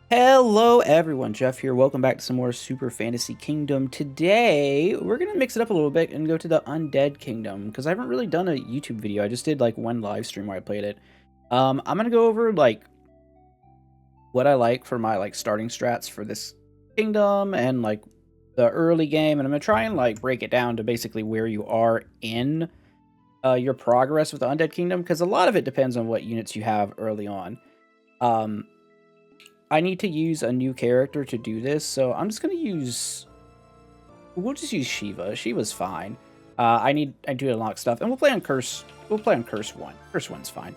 Hello everyone, Jeff here. Welcome back to some more Super Fantasy Kingdom. Today, we're going to mix it up a little bit and go to the Undead Kingdom, because I haven't really done a YouTube video. I just did like one live stream where I played it. I'm going to go over like what I like for my like starting strats for this kingdom and like the early game, and I'm going to try and like break it down to basically where you are in your progress with the Undead Kingdom, because a lot of it depends on what units you have early on. Um, I need to use a new character to do this, so I'm just gonna use. We'll just use Shiva. Shiva's fine. I need to unlock stuff, and we'll play on Curse. We'll play on Curse One. Curse One's fine.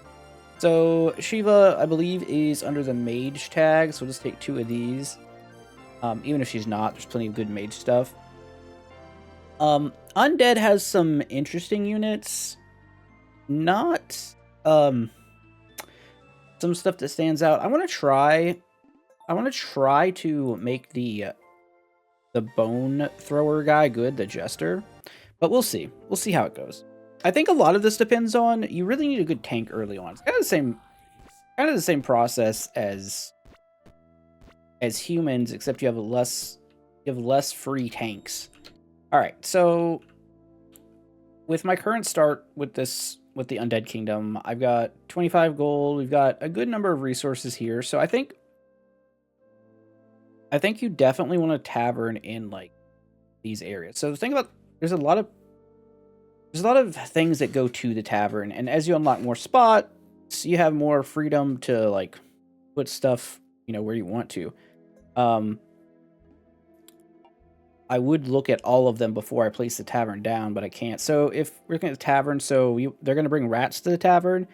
So Shiva, I believe, is under the Mage tag, so we'll just take two of these. Even if she's not, there's plenty of good Mage stuff. Undead has some interesting units. Not some stuff that stands out. I want to try to make the bone thrower guy good, the jester, but we'll see. We'll see how it goes. I think a lot of this depends on you really need a good tank early on. It's kind of the same process as humans, except you have less free tanks. All right, so with my current start with the Undead Kingdom, I've got 25 gold. We've got a good number of resources here, so I think you definitely want a tavern in like these areas. So the thing about there's a lot of things that go to the tavern, and as you unlock more spots, you have more freedom to like put stuff, where you want to. I would look at all of them before I place the tavern down, but I can't. So if we're looking at the tavern, they're going to bring rats to the tavern.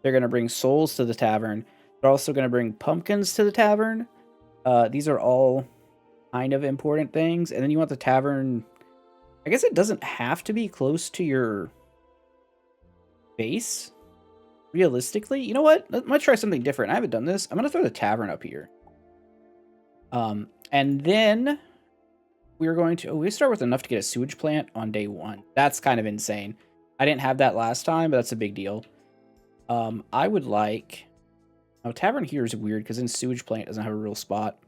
They're going to bring souls to the tavern. They're also going to bring pumpkins to the tavern. These are all kind of important things. And then you want the tavern. I guess it doesn't have to be close to your base. Realistically, you know what? Let's try something different. I haven't done this. I'm going to throw the tavern up here. And then we're going to... we start with enough to get a sewage plant on day 1. That's kind of insane. I didn't have that last time, but that's a big deal. I would like... tavern here is weird because then sewage plant doesn't have a real spot.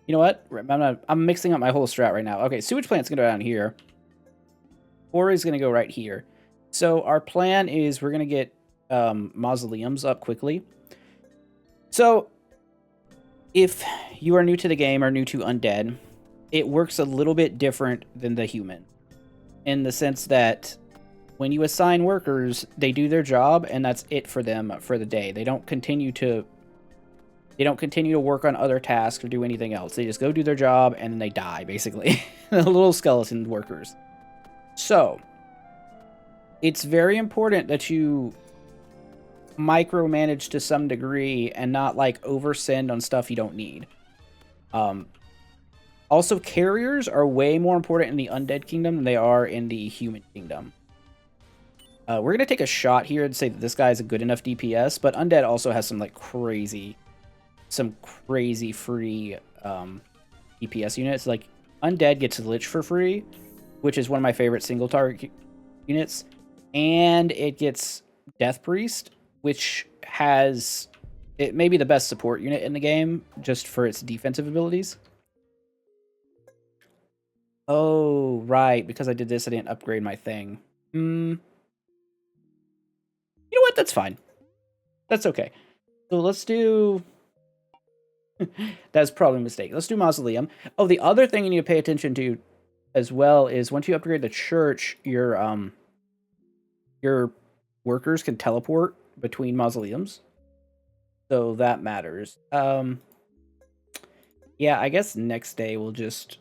You know what? I'm mixing up my whole strat right now. Okay, sewage plant's going to go down here. Quarry's going to go right here. So our plan is we're going to get mausoleums up quickly. So if you are new to the game or new to Undead, it works a little bit different than the human. In the sense that when you assign workers, they do their job and that's it for them for the day. They don't continue to work on other tasks or do anything else. They just go do their job and then they die, basically. The little skeleton workers. So, it's very important that you micromanage to some degree and not like oversend on stuff you don't need. Also, carriers are way more important in the Undead Kingdom than they are in the Human Kingdom. We're going to take a shot here and say that this guy is a good enough DPS, but Undead also has some like crazy free DPS units. Like Undead gets Lich for free, which is one of my favorite single target units, and it gets Death Priest, which has it may be the best support unit in the game just for its defensive abilities. Oh, right, because I did this, I didn't upgrade my thing. You know what? That's fine. That's okay. So let's do... That's probably a mistake. Let's do Mausoleum. Oh, the other thing you need to pay attention to as well is once you upgrade the church, your workers can teleport between mausoleums. So that matters. Yeah, I guess next day we'll just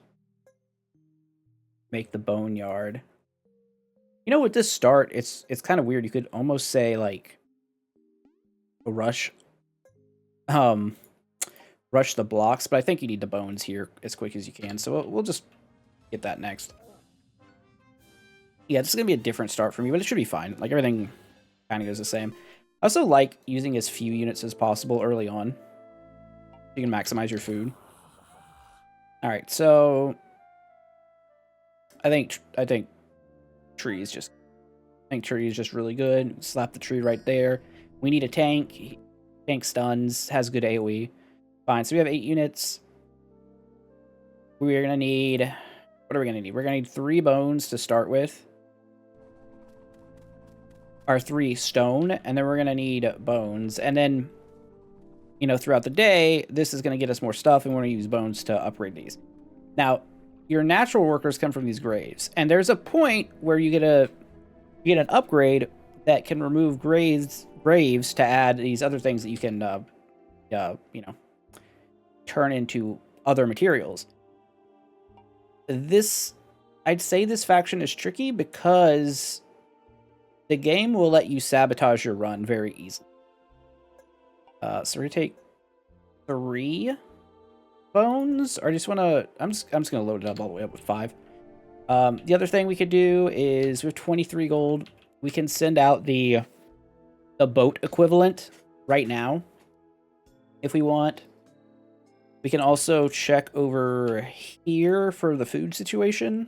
make the boneyard. With this start, it's kind of weird. You could almost say like rush the blocks, but I think you need the bones here as quick as you can. So we'll just get that next. Yeah, this is going to be a different start for me, but it should be fine. Like, everything kind of goes the same. I also like using as few units as possible early on. You can maximize your food. Alright, so... I think tree is just really good. Slap the tree right there. We need a tank. Tank stuns, has good AoE. Fine, so we have 8 units. We are going to need... What are we going to need? We're going to need 3 bones to start with. Our 3 stone, and then we're going to need bones. And then, you know, throughout the day, this is going to get us more stuff, and we're going to use bones to upgrade these. Now, your natural workers come from these graves, and there's a point where you get an upgrade that can remove graves to add these other things that you can, you know, turn into other materials. I'd say this faction is tricky because the game will let you sabotage your run very easily. So we're gonna take 3 bones, or I just want to. I'm just gonna load it up all the way up with 5. The other thing we could do is with 23 gold, we can send out the boat equivalent right now if we want. We can also check over here for the food situation.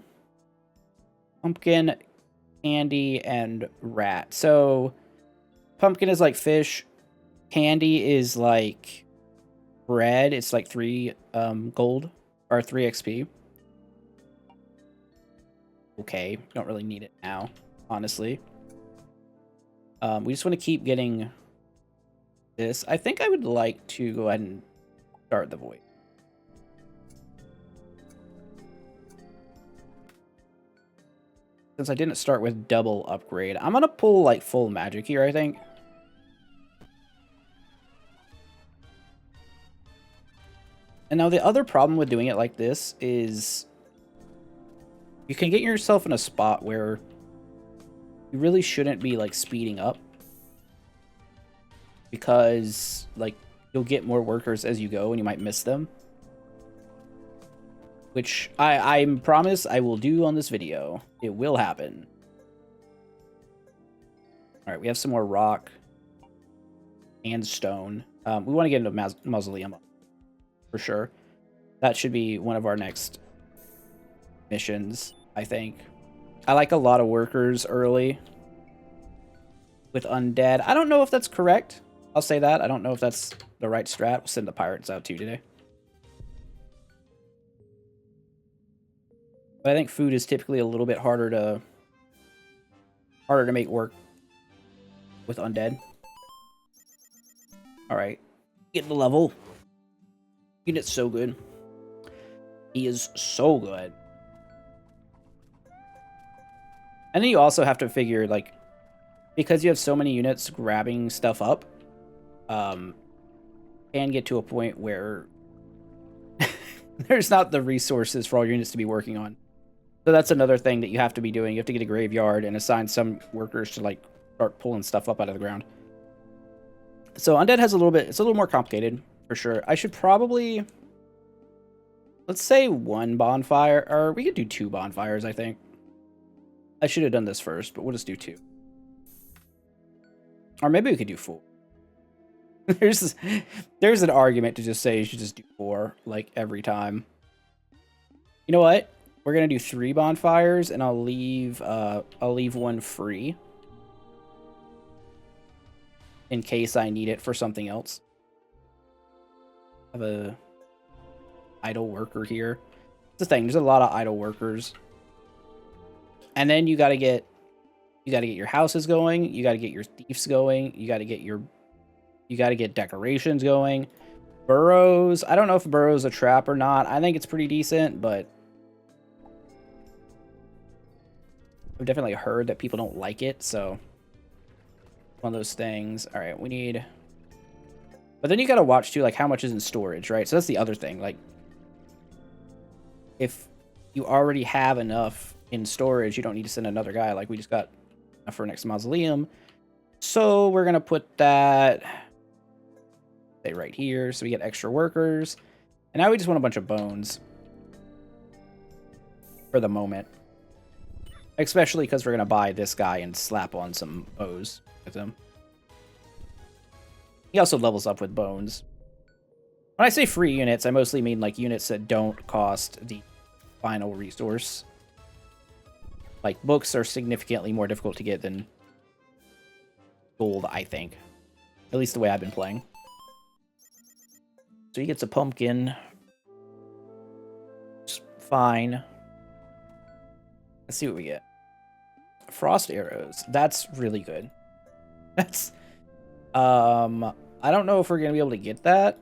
Pumpkin, candy, and rat. So pumpkin is like fish. Candy is like bread. It's like 3 gold or 3 XP. Okay, don't really need it now, honestly. We just want to keep getting this. I think I would like to go ahead and start the void. Since I didn't start with double upgrade, I'm going to pull like full magic here, I think. And now the other problem with doing it like this is you can get yourself in a spot where you really shouldn't be like speeding up, because like you'll get more workers as you go and you might miss them, which I promise I will do on this video. It will happen. All right, we have some more rock and stone. We want to get into mausoleum for sure. That should be one of our next missions, I think. I like a lot of workers early with undead. I don't know if that's correct. I'll say that. I don't know if that's the right strat. We'll send the pirates out too today. But I think food is typically a little bit harder to make work with undead. All right, get the level. Unit's so good. He is so good. And then you also have to figure, like, because you have so many units grabbing stuff up, can get to a point where there's not the resources for all your units to be working on. So that's another thing that you have to be doing. You have to get a graveyard and assign some workers to, like, start pulling stuff up out of the ground. So Undead has it's a little more complicated, for sure. I should probably, let's say 1 bonfire, or we could do 2 bonfires, I think. I should have done this first, but we'll just do 2. Or maybe we could do 4. There's an argument to just say you should just do 4, like, every time. You know what? We're gonna do 3 bonfires, and I'll leave 1 free in case I need it for something else. I have a idle worker here. It's the thing. There's a lot of idle workers, and then you gotta get your houses going. You gotta get your thieves going. You gotta get decorations going. Burrows. I don't know if burrows a trap or not. I think it's pretty decent, but I've definitely heard that people don't like it, so one of those things. All right, we need... But then you gotta watch, too, like, how much is in storage, right? So that's the other thing. Like, if you already have enough in storage, you don't need to send another guy. Like, we just got enough for next mausoleum. So we're gonna put that... say right here, so we get extra workers. And now we just want a bunch of bones. For the moment. Especially because we're going to buy this guy and slap on some bows with him. He also levels up with bones. When I say free units, I mostly mean like units that don't cost the final resource. Like, books are significantly more difficult to get than gold, I think. At least the way I've been playing. So he gets a pumpkin. It's fine. Let's see what we get. Frost arrows. That's really good. That's I don't know if we're gonna be able to get that,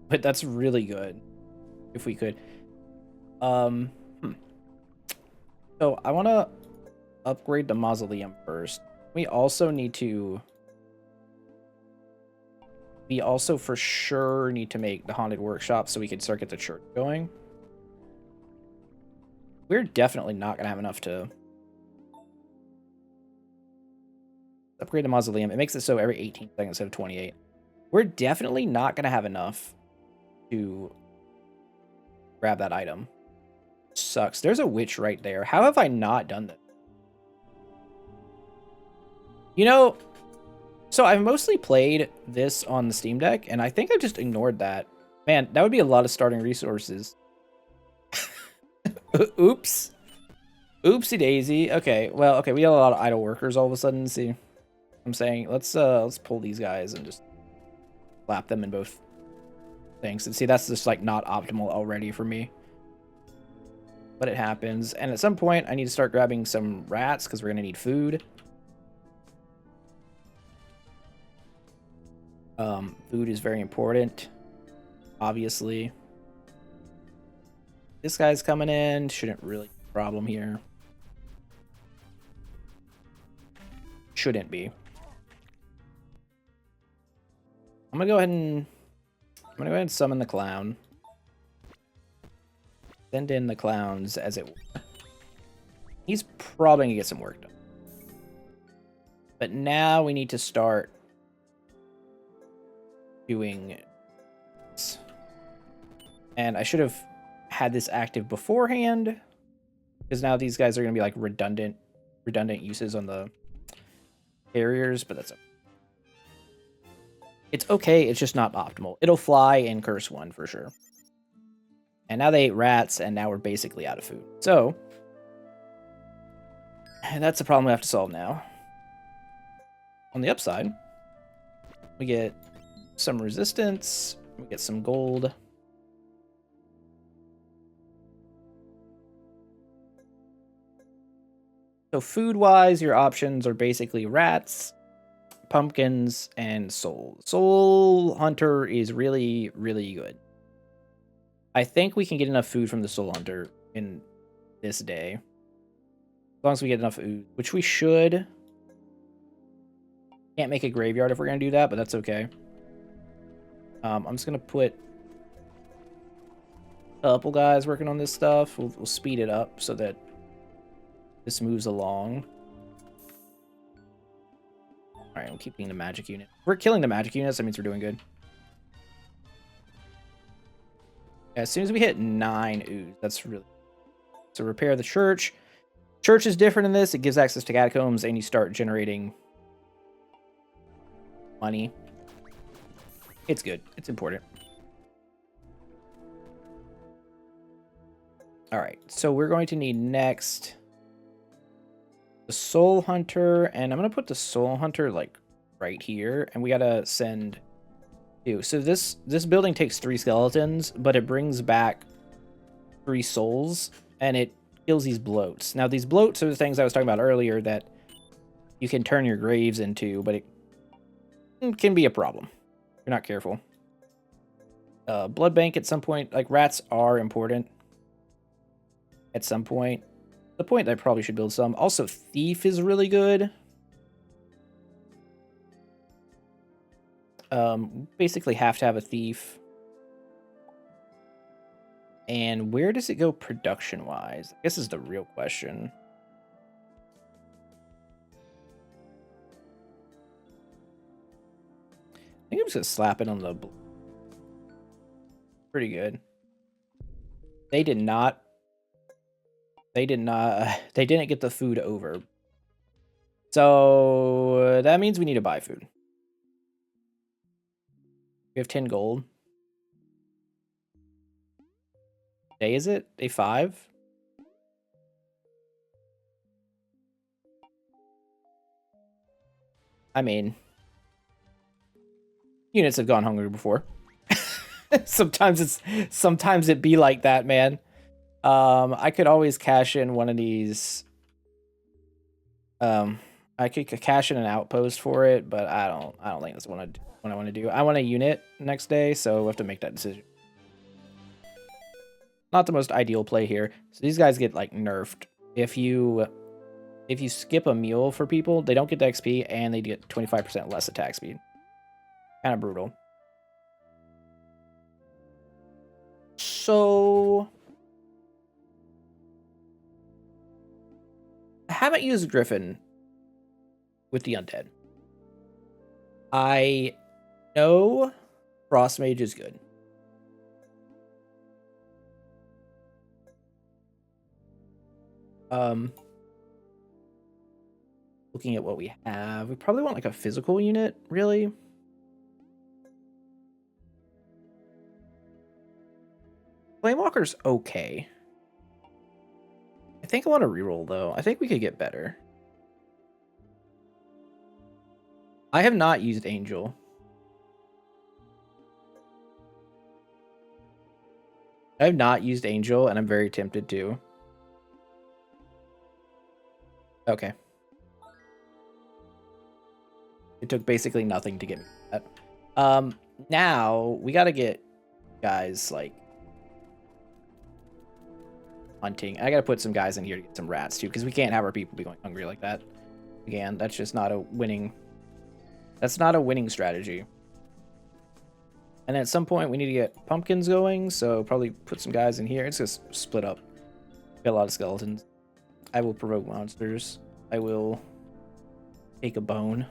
but that's really good. If we could. So I wanna upgrade the mausoleum first. We also for sure need to make the haunted workshop so we can start get the church going. We're definitely not gonna have enough to upgrade the mausoleum. It makes it so every 18 seconds instead of 28. We're definitely not gonna have enough to grab that item. Sucks. There's a witch right there. How have I not done this? You know, so I've mostly played this on the Steam Deck, and I think I just ignored that. Man, that would be a lot of starting resources. Oops. Oopsie daisy. Okay, well, okay, we got a lot of idle workers all of a sudden. See, I'm saying let's pull these guys and just slap them in both things. And see, that's just like not optimal already for me. But it happens. And at some point, I need to start grabbing some rats because we're gonna need food. Food is very important, obviously. This guy's coming in. Shouldn't really be a problem here. Shouldn't be. I'm gonna go ahead and summon the clown. Send in the clowns as it were. He's probably gonna get some work done. But now we need to start doing this. And I should have had this active beforehand, because now these guys are going to be like redundant uses on the barriers, but that's okay. It's okay, it's just not optimal. It'll fly in Curse 1 for sure. And now they ate rats, and now we're basically out of food. So, that's the problem we have to solve now. On the upside, we get some resistance, we get some gold. So food-wise, your options are basically rats, pumpkins, and soul. Soul Hunter is really, really good. I think we can get enough food from the Soul Hunter in this day. As long as we get enough food, which we should. Can't make a graveyard if we're going to do that, but that's okay. I'm just going to put a couple guys working on this stuff. We'll speed it up so that this moves along. Alright, we'll keep being the magic unit. If we're killing the magic units, that means we're doing good. As soon as we hit 9 ooze, that's really... So repair the church. Church is different in this. It gives access to catacombs, and you start generating money. It's good. It's important. Alright, so we're going to need next the Soul Hunter, and I'm going to put the Soul Hunter, like, right here, and we got to send 2. So this building takes 3 skeletons, but it brings back 3 souls, and it kills these bloats. Now, these bloats are the things I was talking about earlier that you can turn your graves into, but it can be a problem if you're not careful. Blood bank at some point, like, rats are important at some point. The point that I probably should build some. Also, thief is really good. Basically have to have a thief. And where does it go production-wise? I guess is the real question. I think I'm just gonna slap it on the... Pretty good. They didn't get the food over. So that means we need to buy food. We have 10 gold. Day is it? Day 5? I mean, units have gone hungry before. Sometimes it be like that, man. I could always cash in one of these. I could cash in an outpost for it, but I don't think that's what I want to do. I want a unit next day, so we'll have to make that decision. Not the most ideal play here. So these guys get like nerfed. If you skip a meal for people, they don't get the XP and they get 25% less attack speed. Kind of brutal. So I haven't used Griffin with the Undead. I know Frost Mage is good. Looking at what we have, we probably want like a physical unit, really. Flamewalker's okay. I think I want to reroll though. I think we could get better. I have not used Angel. I have not used Angel, and I'm very tempted to. Okay. It took basically nothing to get me that. Now we gotta get guys like hunting. I gotta put some guys in here to get some rats too, because we can't have our people be going hungry like that. Again, that's just not a winning. That's not a winning strategy. And at some point we need to get pumpkins going, so probably put some guys in here. It's just split up. Got a lot of skeletons. I will provoke monsters. I will take a bone.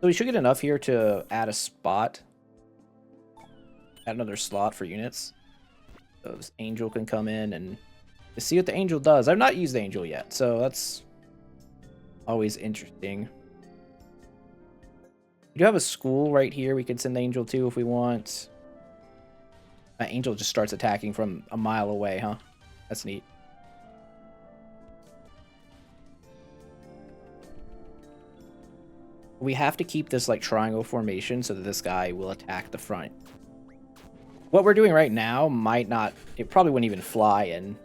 So we should get enough here to add a spot. Add another slot for units. So this angel can come in and to see what the angel does. I've not used the angel yet, so that's always interesting. We do have a school right here we could send the angel to if we want. That angel just starts attacking from a mile away, huh? That's neat. We have to keep this like triangle formation so that this guy will attack the front. What we're doing right now might not, it probably wouldn't even fly in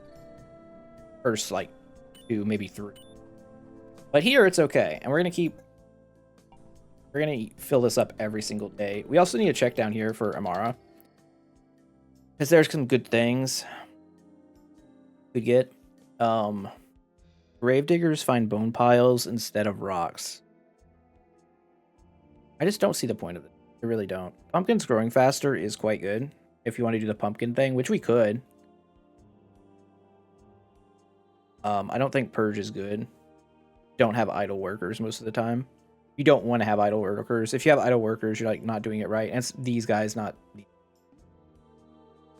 first like 2, maybe 3. But here it's okay. And we're going to fill this up every single day. We also need to check down here for Amara. Because there's some good things we get. Gravediggers find bone piles instead of rocks. I just don't see the point of it. I really don't. Pumpkins growing faster is quite good. If you want to do the pumpkin thing, which we could. I don't think Purge is good. Don't have idle workers most of the time. You don't want to have idle workers. If you have idle workers, you're like not doing it right. And it's these guys, not...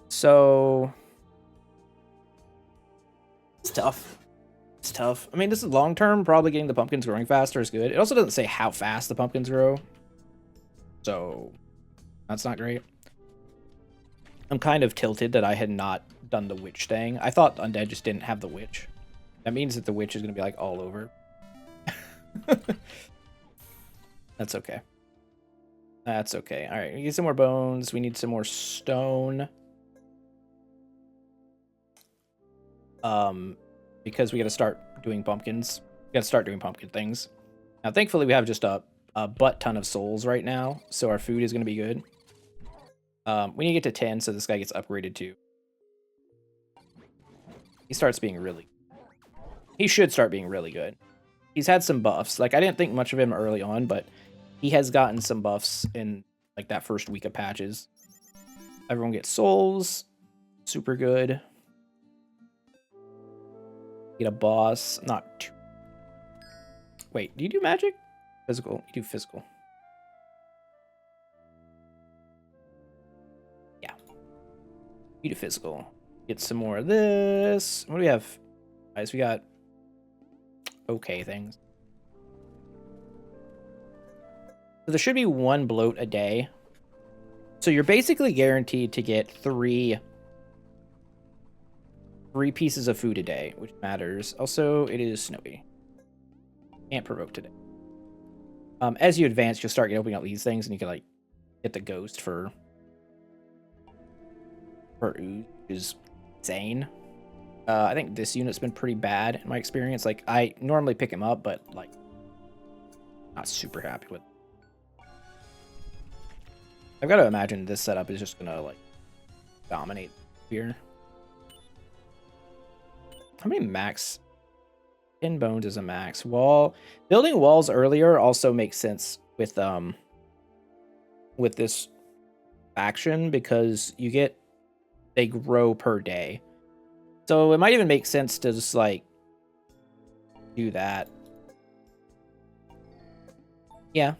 So... It's tough. It's tough. I mean, this is long term. Probably getting the pumpkins growing faster is good. It also doesn't say how fast the pumpkins grow. So, that's not great. I'm kind of tilted that I had not done the witch thing. I thought Undead just didn't have the witch. That means that the witch is going to be like all over. That's okay. That's okay. All right, we get some more bones. We need some more stone. Because we got to start doing pumpkins. We got to start doing pumpkin things. Now, thankfully, we have just a butt ton of souls right now, so our food is going to be good. We need to get to 10, so this guy gets upgraded too. He starts being really... He should start being really good. He's had some buffs. Like, I didn't think much of him early on, but he has gotten some buffs in, like, that first week of patches. Everyone gets souls. Super good. Get a boss. Not too... Wait, do you do magic? Physical. You do physical. Yeah. You do physical. Get some more of this. What do we have? Guys, we got okay things. So there should be 1 bloat a day. So you're basically guaranteed to get 3 pieces of food a day, which matters. Also, it is snowy. Can't provoke today. As you advance, you'll start opening up these things, and you can like get the ghost for ooze, which is insane. I think this unit's been pretty bad in my experience. Like, I normally pick him up, but like, not super happy with. I've got to imagine this setup is just gonna like dominate here. How many max? 10 bones is a max. Wall. Building walls earlier also makes sense with this faction because they grow per day. So it might even make sense to just like do that. Yeah,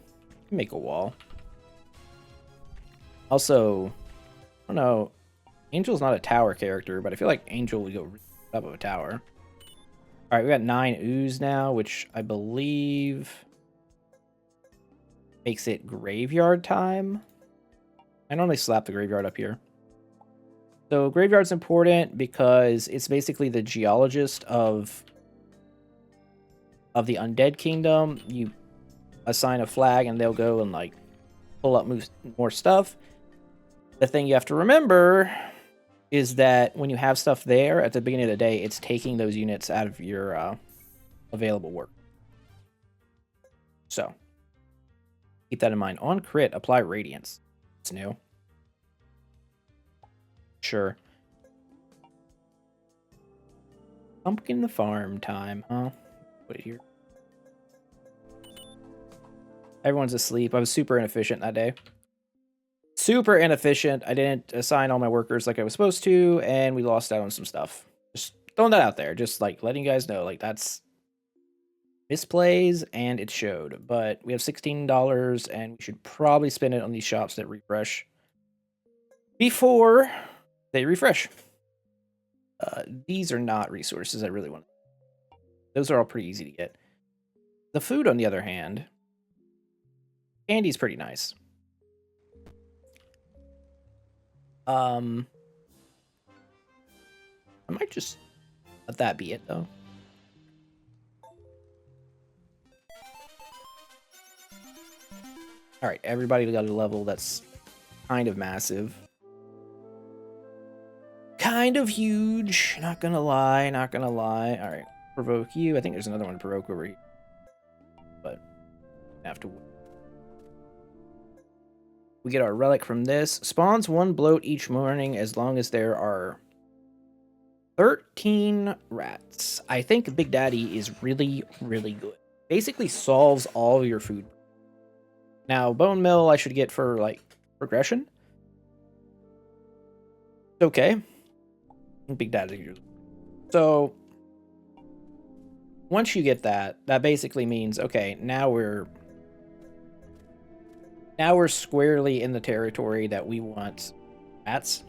make a wall. Also, I don't know. Angel's not a tower character, but I feel like Angel would go up of a tower. All right, we got 9 ooze now, which I believe makes it graveyard time. I normally slap the graveyard up here. So graveyard's important because it's basically the geologist of the Undead Kingdom. You assign a flag and they'll go and like pull up more stuff. The thing you have to remember is that when you have stuff there at the beginning of the day, it's taking those units out of your available work. So keep that in mind. On crit, apply radiance. It's new. Sure. Pumpkin the farm time, huh? Put it here. Everyone's asleep. I was super inefficient that day. Super inefficient. I didn't assign all my workers like I was supposed to, and we lost out on some stuff. Just throwing that out there. Just like letting you guys know, like that's misplays, and it showed. But we have $16, and we should probably spend it on these shops that refresh before they refresh. These are not resources I really want. Those are all pretty easy to get. The food, on the other hand, candy's pretty nice. I might just let that be it, though. All right, everybody got a level that's kind of massive. Kind of huge. Not gonna lie, not gonna lie. All right, provoke you. I think there's another one to provoke over here. But I have to... We get our relic from this. Spawns 1 bloat each morning as long as there are 13 rats. I think Big Daddy is really, really good. Basically solves all your food. Now, Bone Mill I should get for, like, progression. Okay. Big Daddy. So, once you get that, that basically means, okay, now we're squarely in the territory that we want rats.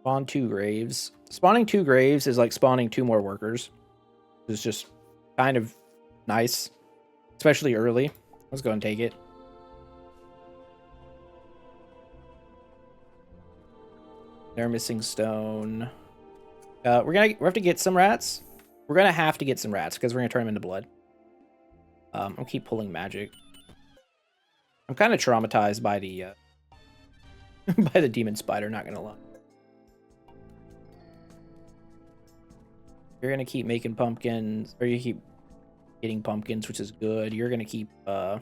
Spawn 2 graves. Spawning 2 graves is like spawning 2 more workers. It's just kind of nice, especially early. Let's go and take it. They're missing stone. We're have to get some rats. We're gonna have to get some rats because we're gonna turn them into blood. I'll keep pulling magic. I'm kind of traumatized by the by the demon spider, not gonna lie. You're gonna keep making pumpkins, or you keep getting pumpkins, which is good. You're gonna keep your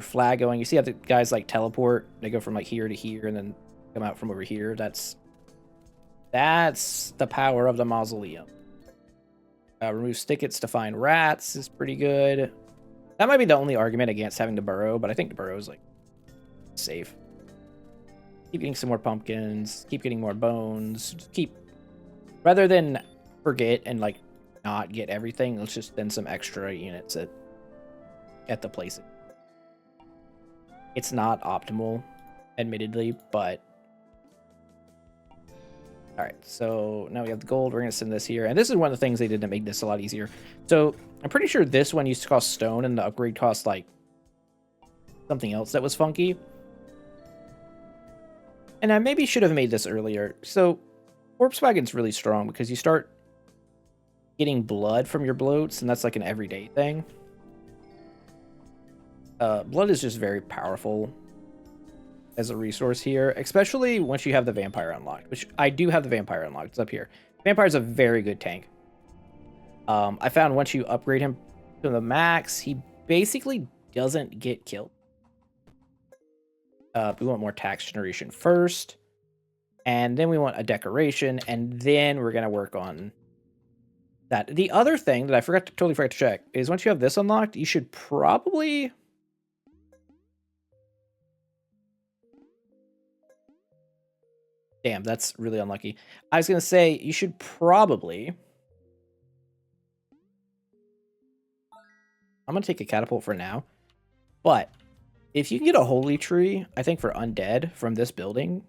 flag going. You see how the guys like teleport? They go from like here to here and then come out from over here. That's the power of the mausoleum. Remove stickets to find rats is pretty good. That might be the only argument against having to burrow, but I think the burrow is like safe. Keep getting some more pumpkins. Keep getting more bones. Just keep, rather than forget and like not get everything, let's just spend some extra units at the place. It's not optimal, admittedly, but all right, so now we have the gold. We're going to send this here. And this is one of the things they did to make this a lot easier. So I'm pretty sure this one used to cost stone and the upgrade cost like something else that was funky. And I maybe should have made this earlier. So Corpse Wagon's really strong because you start getting blood from your bloats, and that's like an everyday thing. Blood is just very powerful as a resource here, especially once you have the vampire unlocked, which I do have the vampire unlocked. It's up here. Vampire is a very good tank. I found once you upgrade him to the max, he basically doesn't get killed. We want more tax generation first, and then we want a decoration, and then we're gonna work on that. The other thing that I totally forgot to check is once you have this unlocked, you should probably. Damn, that's really unlucky. I was gonna say you should probably. I'm gonna take a catapult for now, but if you can get a holy tree, I think for undead from this building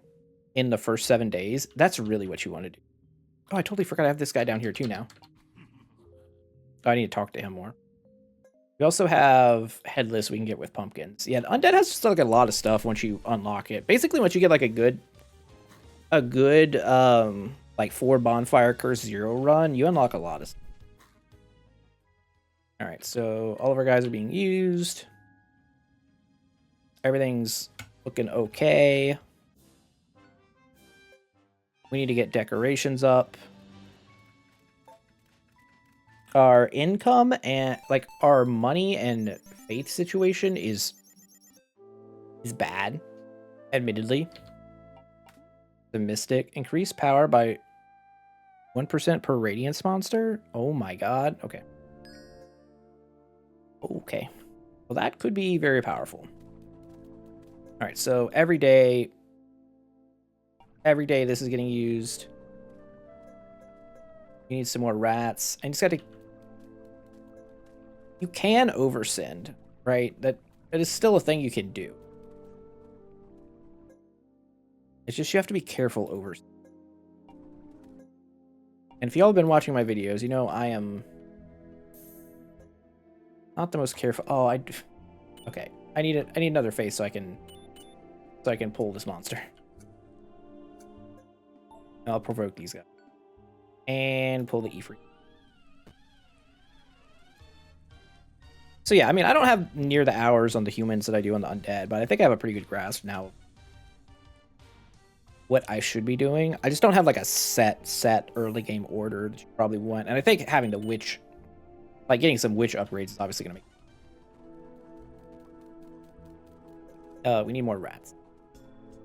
in the first 7 days, that's really what you want to do. Oh, I totally forgot I have this guy down here too now. Oh, I need to talk to him more. We also have headless we can get with pumpkins. Yeah, undead has just like a lot of stuff once you unlock it. Basically, once you get like a good like 4 bonfire curse 0 run, you unlock a lot of stuff. All right, so all of our guys are being used. Everything's looking okay. We need to get decorations up. Our income and like our money and faith situation is bad, admittedly. The mystic increased power by 1% per radiance monster. Oh my god. Okay. Okay. Well, that could be very powerful. All right, so every day this is getting used. You need some more rats. I just got to. You can oversend, right? That is still a thing you can do. It's just you have to be careful over. And if y'all have been watching my videos, you know I am not the most careful. Oh, okay. I need another face so I can pull this monster. I'll provoke these guys and pull the Ifrit. So yeah, I mean, I don't have near the hours on the humans that I do on the undead, but I think I have a pretty good grasp now what I should be doing. I just don't have like a set early game order that you probably want. And I think having the witch, like getting some witch upgrades is obviously going to make... we need more rats.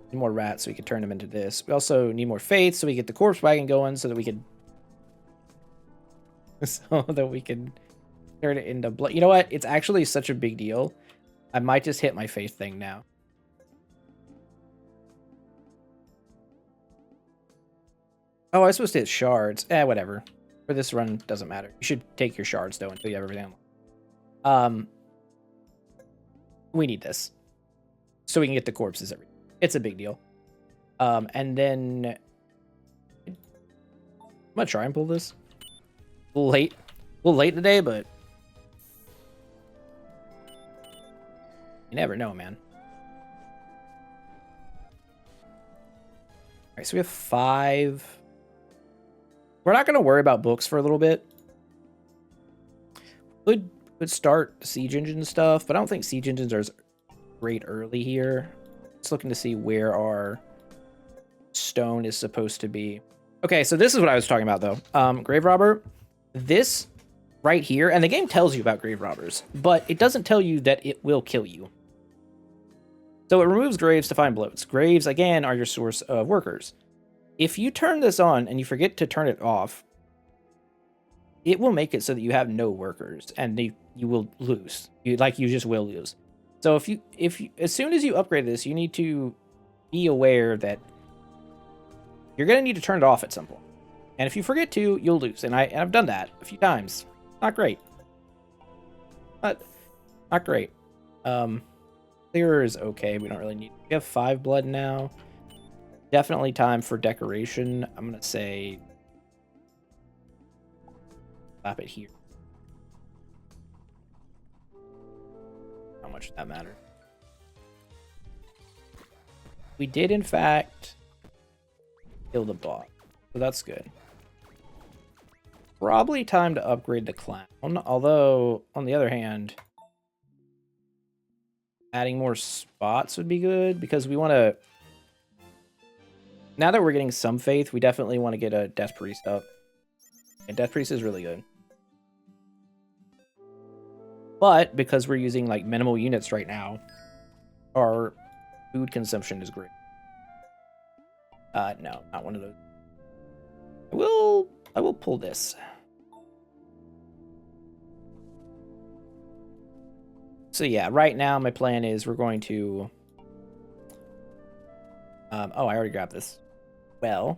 We need more rats so we can turn them into this. We also need more faith so we get the corpse wagon going so that we can... turn it into blood. You know what? It's actually such a big deal. I might just hit my faith thing now. Oh, I was supposed to hit shards. Whatever. For this run, doesn't matter. You should take your shards, though, until you have everything on. We need this. So we can get the corpses. It's a big deal. And then... I'm gonna try and pull this. A little late today, but... You never know, man. Alright, so we have 5... We're not going to worry about books for a little bit. Could start siege engine stuff, but I don't think siege engines are as great early here. Just looking to see where our stone is supposed to be. Okay, so this is what I was talking about, though. Grave Robber. This right here, and the game tells you about Grave Robbers, but it doesn't tell you that it will kill you. So it removes graves to find bloats. Graves, again, are your source of workers. If you turn this on and you forget to turn it off, it will make it so that you have no workers and you will lose. You just will lose. So if you as soon as you upgrade this, you need to be aware that you're going to need to turn it off at some point. And if you forget to, you'll lose. And I've done that a few times. Not great. But not great. Clearer is okay. We don't really need. We have 5 blood now. Definitely time for decoration. I'm going to say... Slap it here. How much does that matter? We did, in fact, kill the bot. So that's good. Probably time to upgrade the clown. Although, on the other hand, adding more spots would be good because we want to. Now that we're getting some faith, we definitely want to get a Death Priest up. And Death Priest is really good. But because we're using like minimal units right now, our food consumption is great. No, not one of those. I will pull this. So yeah, right now my plan is we're going to. Oh, I already grabbed this. Well,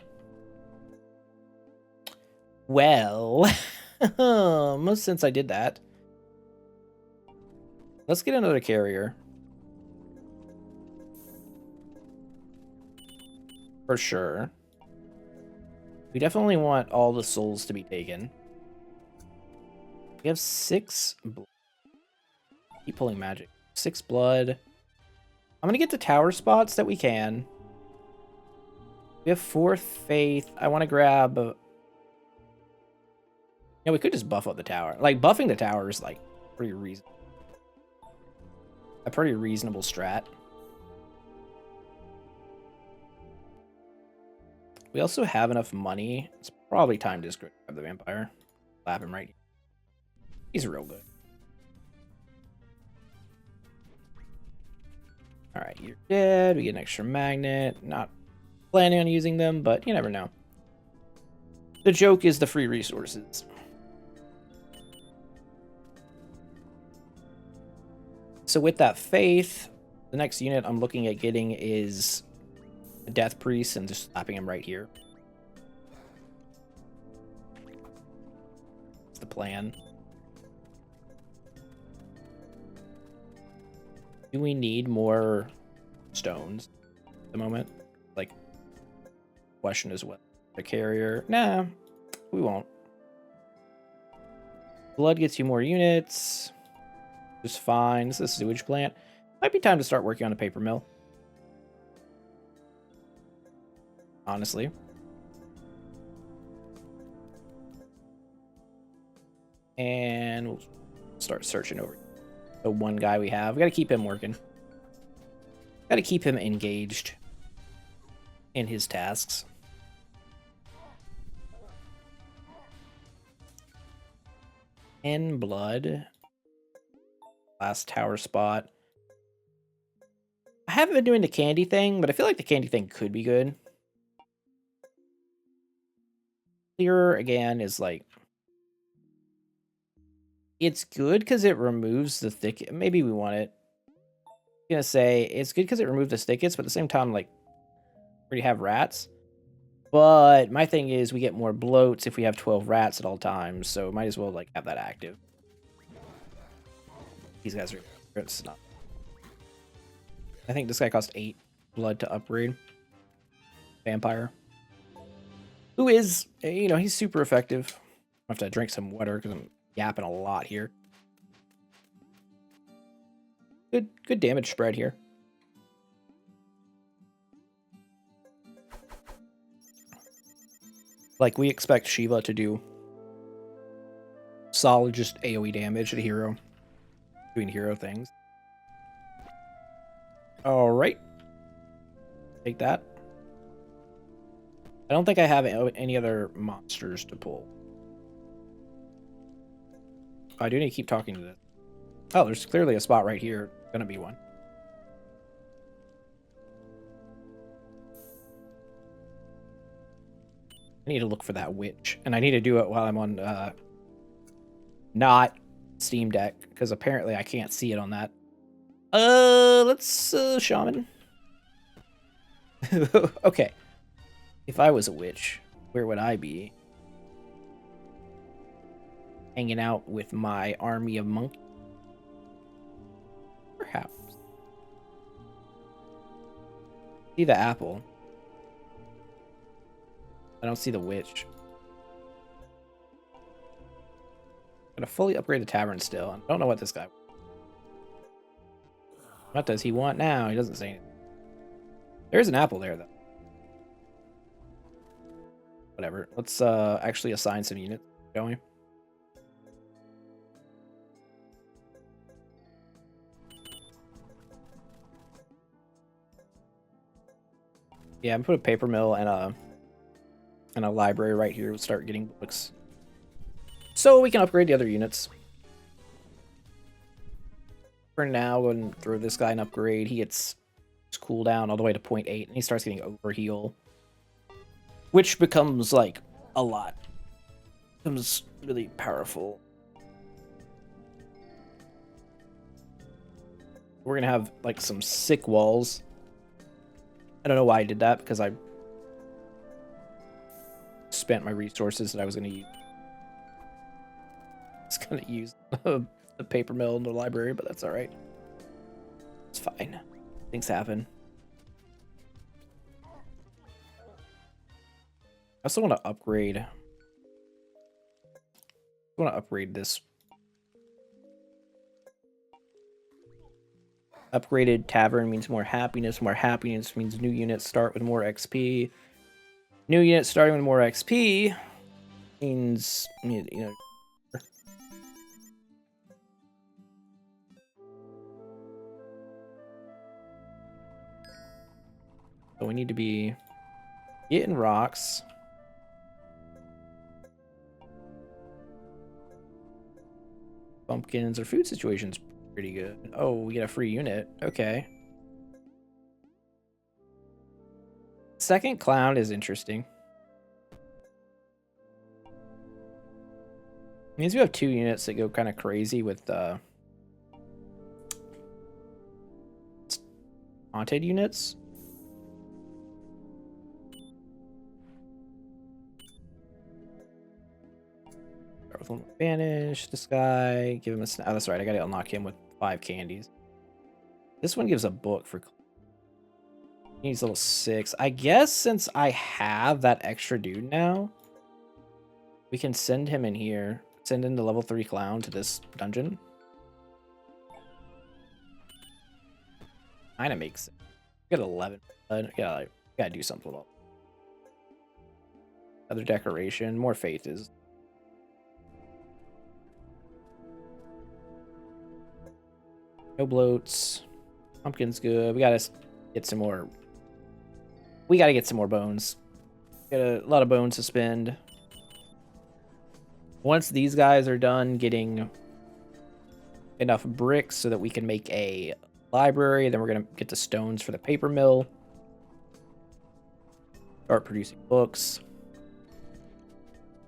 since I did that, let's get another carrier. For sure. We definitely want all the souls to be taken. We have 6 blood. Keep pulling magic. 6 blood. I'm going to get the tower spots that we can. We have 4 faith. I want to grab... Yeah, we could just buff up the tower. Like, buffing the tower is, like, pretty reasonable. A pretty reasonable strat. We also have enough money. It's probably time to just grab the vampire. Slap him right here. He's real good. Alright, you're dead. We get an extra magnet. Not planning on using them, but you never know. The joke is the free resources. So with that faith, the next unit I'm looking at getting is a Death Priest and just slapping him right here. That's the plan. Do we need more stones at the moment? Like, question as well. The carrier? Nah, we won't. Blood gets you more units. Just fine. This is a sewage plant. Might be time to start working on a paper mill. Honestly. And we'll start searching over the one guy we have. We gotta keep him working. Gotta keep him engaged in his tasks. In blood. Last tower spot. I haven't been doing the candy thing, but I feel like the candy thing could be good. Clearer, again, is like... It's good because it removes the thicket. Maybe we want it. I'm gonna say it's good because it removes the thickets, but at the same time, like, we already have rats. But my thing is we get more bloats if we have 12 rats at all times, so might as well like have that active. These guys are... It's not... I think this guy cost 8 blood to upgrade. Vampire. Who is, you know, he's super effective. I have to drink some water because I'm yapping a lot here. Good damage spread here. Like, we expect Shiva to do solid just AoE damage to the hero. Doing hero things. Alright. Take that. I don't think I have any other monsters to pull. I do need to keep talking to this. Oh, there's clearly a spot right here. Gonna be one. I need to look for that witch. And I need to do it while I'm on, not Steam Deck. Because apparently I can't see it on that. Let's, shaman. Okay. If I was a witch, where would I be? Hanging out with my army of monkeys? Perhaps. See the apple. I don't see the witch. Gotta fully upgrade the tavern still. I don't know what this guy... What does he want now? He doesn't say anything. There's an apple there, though. Whatever. Let's actually assign some units. don't we? Yeah, I'm put a paper mill and a library right here to start getting books. So we can upgrade the other units. For now, go ahead and throw this guy an upgrade. He gets his cooldown all the way to 0.8, and he starts getting overheal. Which becomes, like, a lot. Becomes really powerful. We're gonna have, like, some sick walls. I don't know why I did that, because I spent my resources that I was gonna use. I was gonna use the paper mill in the library, but that's alright. It's fine. Things happen. I also want to upgrade. I want to upgrade this. Upgraded tavern means more happiness. More happiness means new units start with more XP. New units starting with more XP means, you know. So we need to be getting rocks. Pumpkins. Our food situation's pretty good. Oh, we get a free unit. Okay. Second clown is interesting. Means we have 2 units that go kind of crazy with haunted units. Banish this guy. Give him a. Oh, that's right. I gotta unlock him with 5 candies. This one gives a book for. He's level 6. I guess since I have that extra dude now, we can send him in here. Send in the level 3 clown to this dungeon. Kinda makes sense. We got 11. Yeah, gotta do something with all. Other decoration. More faith is. No bloats. Pumpkin's good. We gotta get some more. We gotta get some more bones. Got a lot of bones to spend. Once these guys are done getting enough bricks so that we can make a library, then we're gonna get the stones for the paper mill. Start producing books.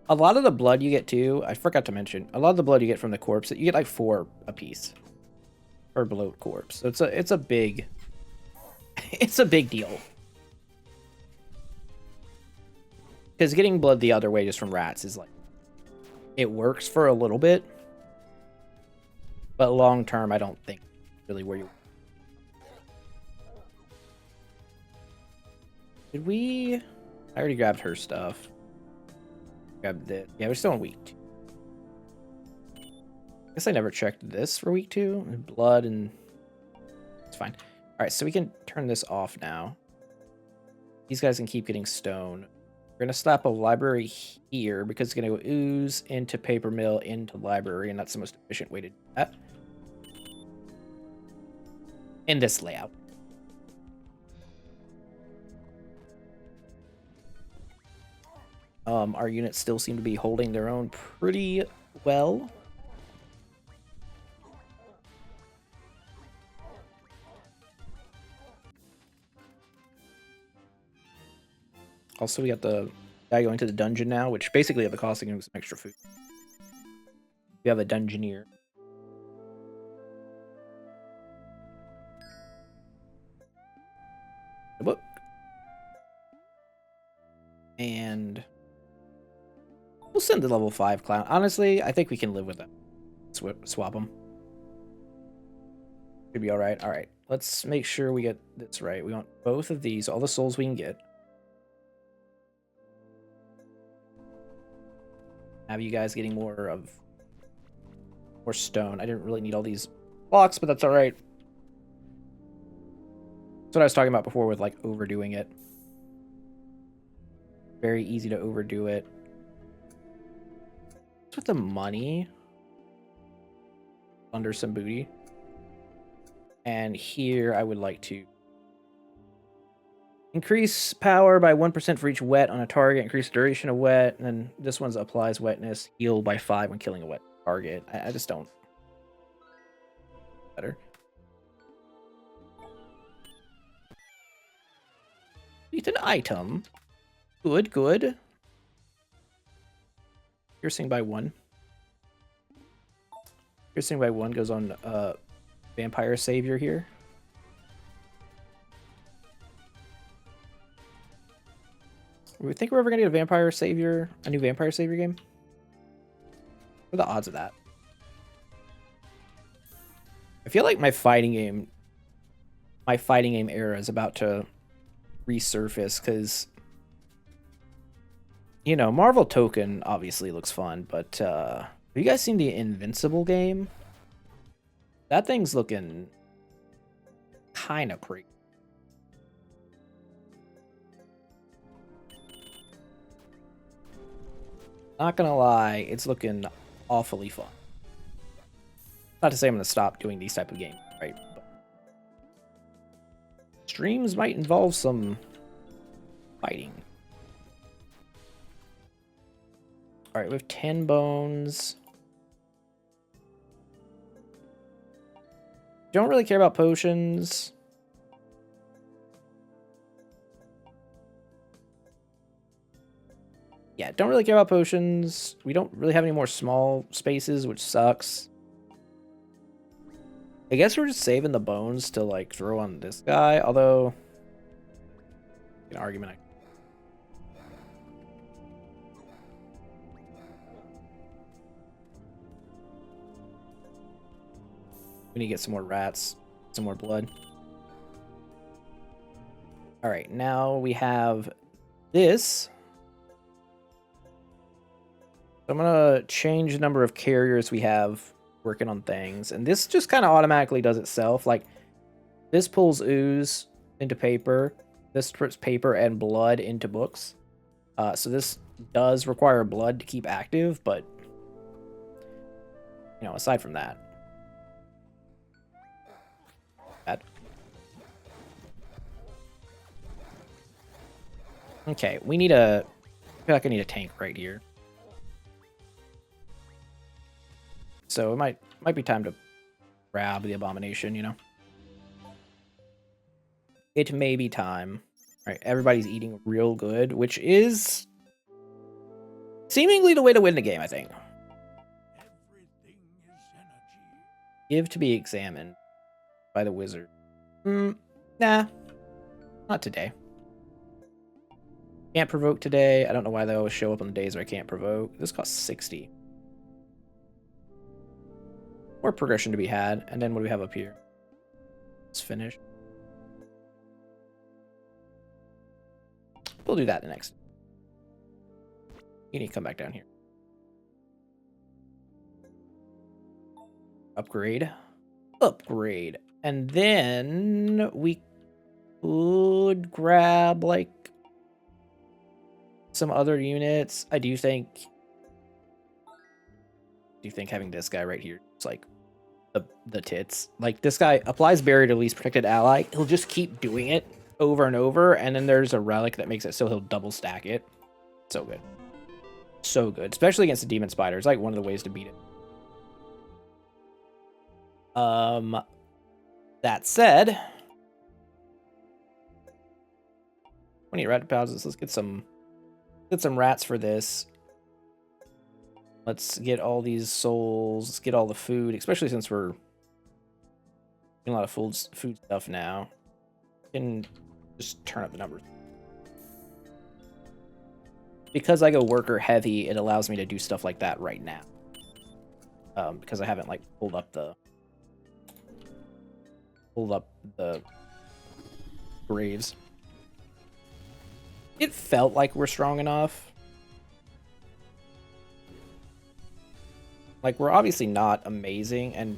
A lot of the blood you get too, I forgot to mention, a lot of the blood you get from the corpse, you get like 4 a piece. Or bloat corpse. So it's a big it's a big deal. Because getting blood the other way just from rats is like, it works for a little bit, but long term I don't think really where you. Did we? I already grabbed her stuff. Grabbed it. Yeah, we're still in week 2. I guess I never checked this for week 2. Blood and it's fine. All right, so we can turn this off now. These guys can keep getting stone. We're gonna slap a library here because it's gonna go ooze into paper mill into library, and that's the most efficient way to do that. In this layout. Our units still seem to be holding their own pretty well. Also, we got the guy going to the dungeon now, which basically at the cost of getting some extra food. We have a dungeoneer. A book. And we'll send the level 5 clown. Honestly, I think we can live with that. Swap them. Should be alright. Alright, let's make sure we get this right. We want both of these, all the souls we can get. Have you guys getting more stone. I didn't really need all these blocks, but that's alright. That's what I was talking about before with like overdoing it. Very easy to overdo it. with the money under some booty. And here I would like to increase power by 1% for each wet on a target, increase duration of wet, and then this one applies wetness, heal by 5 when killing a wet target. I just don't. Better. It's an item. Good, good. Piercing by 1. Piercing by 1 goes on Vampire Savior here. We think we're ever gonna get a Vampire Savior, a new Vampire Savior game? What are the odds of that? I feel like my fighting game era is about to resurface because, you know, Marvel Token obviously looks fun, but have you guys seen the Invincible game? That thing's looking kind of crazy. Not gonna lie, it's looking awfully fun. Not to say I'm gonna stop doing these type of games, right? But streams might involve some fighting. All right, we have 10 bones. Don't really care about potions. Yeah, don't really care about potions. We don't really have any more small spaces, which sucks. I guess we're just saving the bones to, like, throw on this guy, although... An argument. We need to get some more rats, some more blood. Alright, now we have this. I'm gonna change the number of carriers we have working on things, and this just kind of automatically does itself. Like, this pulls ooze into paper, this puts paper and blood into books. So this does require blood to keep active, but you know, aside from that, okay, we need a. I feel like I need a tank right here. So it might be time to grab the abomination, you know? It may be time. All right, everybody's eating real good, which is seemingly the way to win the game, I think. Everything is energy. Give to be examined by the wizard. Nah, not today. Can't provoke today. I don't know why they always show up on the days where I can't provoke. This costs 60. More progression to be had. And then what do we have up here? Let's finish. We'll do that the next. You need to come back down here. Upgrade. Upgrade. And then we could grab, like, some other units. I do think having this guy right here is like the tits. Like, this guy applies barrier to least protected ally. He'll just keep doing it over and over, and then there's a relic that makes it so he'll double stack it. So good. So good. Especially against the demon spider. It's like one of the ways to beat it. That said, 20 rat deposits. Let's get some rats for this. Let's get all these souls. Let's get all the food, especially since we're getting a lot of food stuff now. Can just turn up the numbers. Because I go worker heavy, it allows me to do stuff like that right now. Because I haven't, like, pulled up the graves. It felt like we're strong enough. Like, we're obviously not amazing, and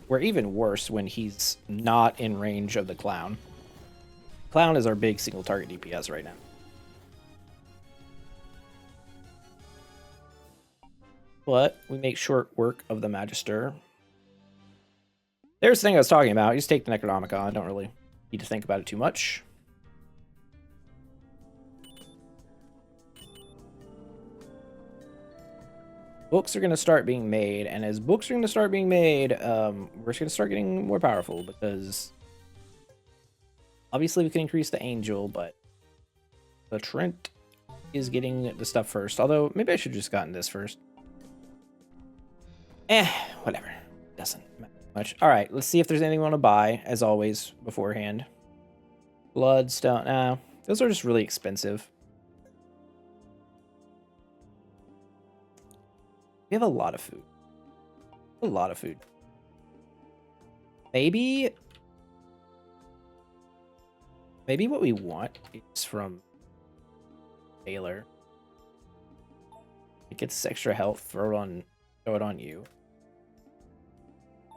we're even worse when he's not in range of the clown. Clown is our big single target DPS right now. but we make short work of the Magister. There's the thing I was talking about. You just take the Necronomicon. I don't really need to think about it too much. Books are going to start being made, and as books are going to start being made, we're just going to start getting more powerful, because obviously we can increase the Angel, but the Trent is getting the stuff first. Although, maybe I should have just gotten this first. Whatever. Doesn't matter much. Alright, let's see if there's anything we want to buy, as always, beforehand. Bloodstone. Nah, those are just really expensive. We have a lot of food. A lot of food. Maybe what we want is from Taylor. It gets extra health, throw it on you.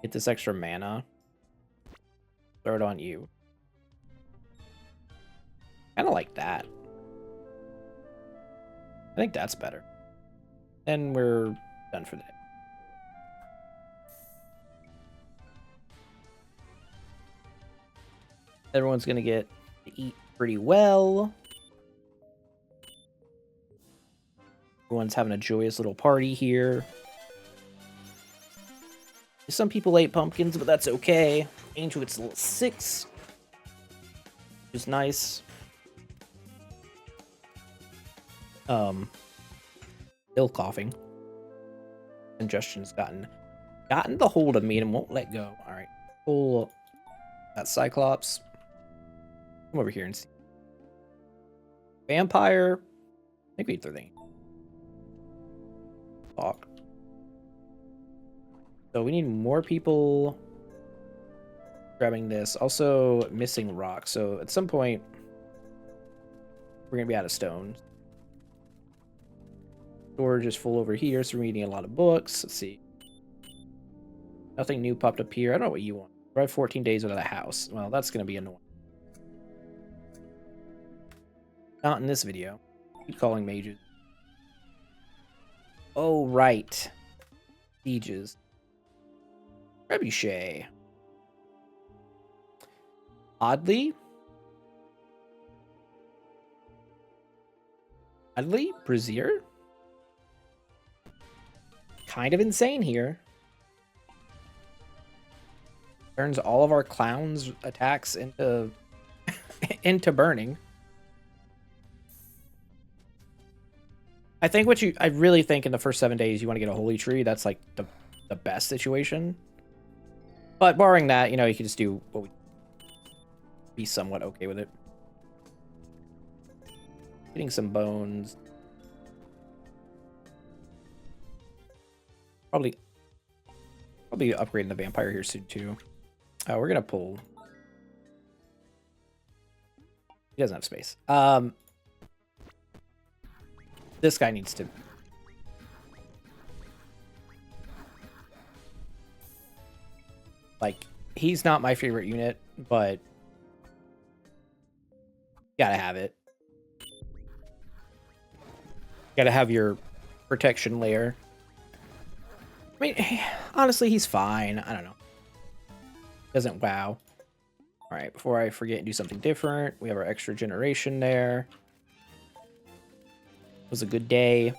Get this extra mana. Throw it on you. Kinda like that. I think that's better. And we're done for the day. Everyone's gonna get to eat pretty well. Everyone's having a joyous little party here. Some people ate pumpkins, but that's okay. Angel gets a little 6, which is nice. Still coughing. Congestion's gotten the hold of me and won't let go. All right, pull that Cyclops. Come over here and see. Vampire. I think we need 13. Talk. So we need more people grabbing this. Also missing rock. So at some point we're gonna be out of stone. Storage is full over here, so we're reading a lot of books. Let's see. Nothing new popped up here. I don't know what you want. Drive 14 days without a house. Well, that's gonna be annoying. Not in this video. Keep calling mages. Oh, right. Sieges. Trebuchet. Oddly, Brazier? Kind of insane here. Turns all of our clowns' attacks into into burning. I really think in the first 7 days you want to get a holy tree. That's like the best situation. But barring that, you know, you can just do what we be somewhat okay with it. Getting some bones. Probably upgrading the vampire here soon too. We're gonna pull. He doesn't have space. This guy needs to. Like, he's not my favorite unit, but gotta have it. Gotta have your protection layer. I mean, honestly, he's fine. I don't know. Doesn't wow. All right, before I forget and do something different, we have our extra generation there. It was a good day.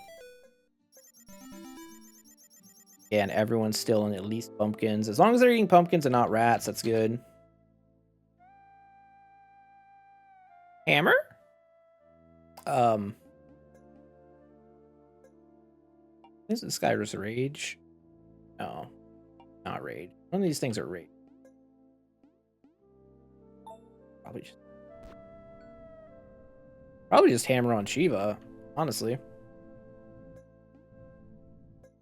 Yeah, and everyone's still in at least pumpkins. As long as they're eating pumpkins and not rats, that's good. Hammer? Is this guy was rage? No, not raid. None of these things are raid. Probably just hammer on Shiva, honestly.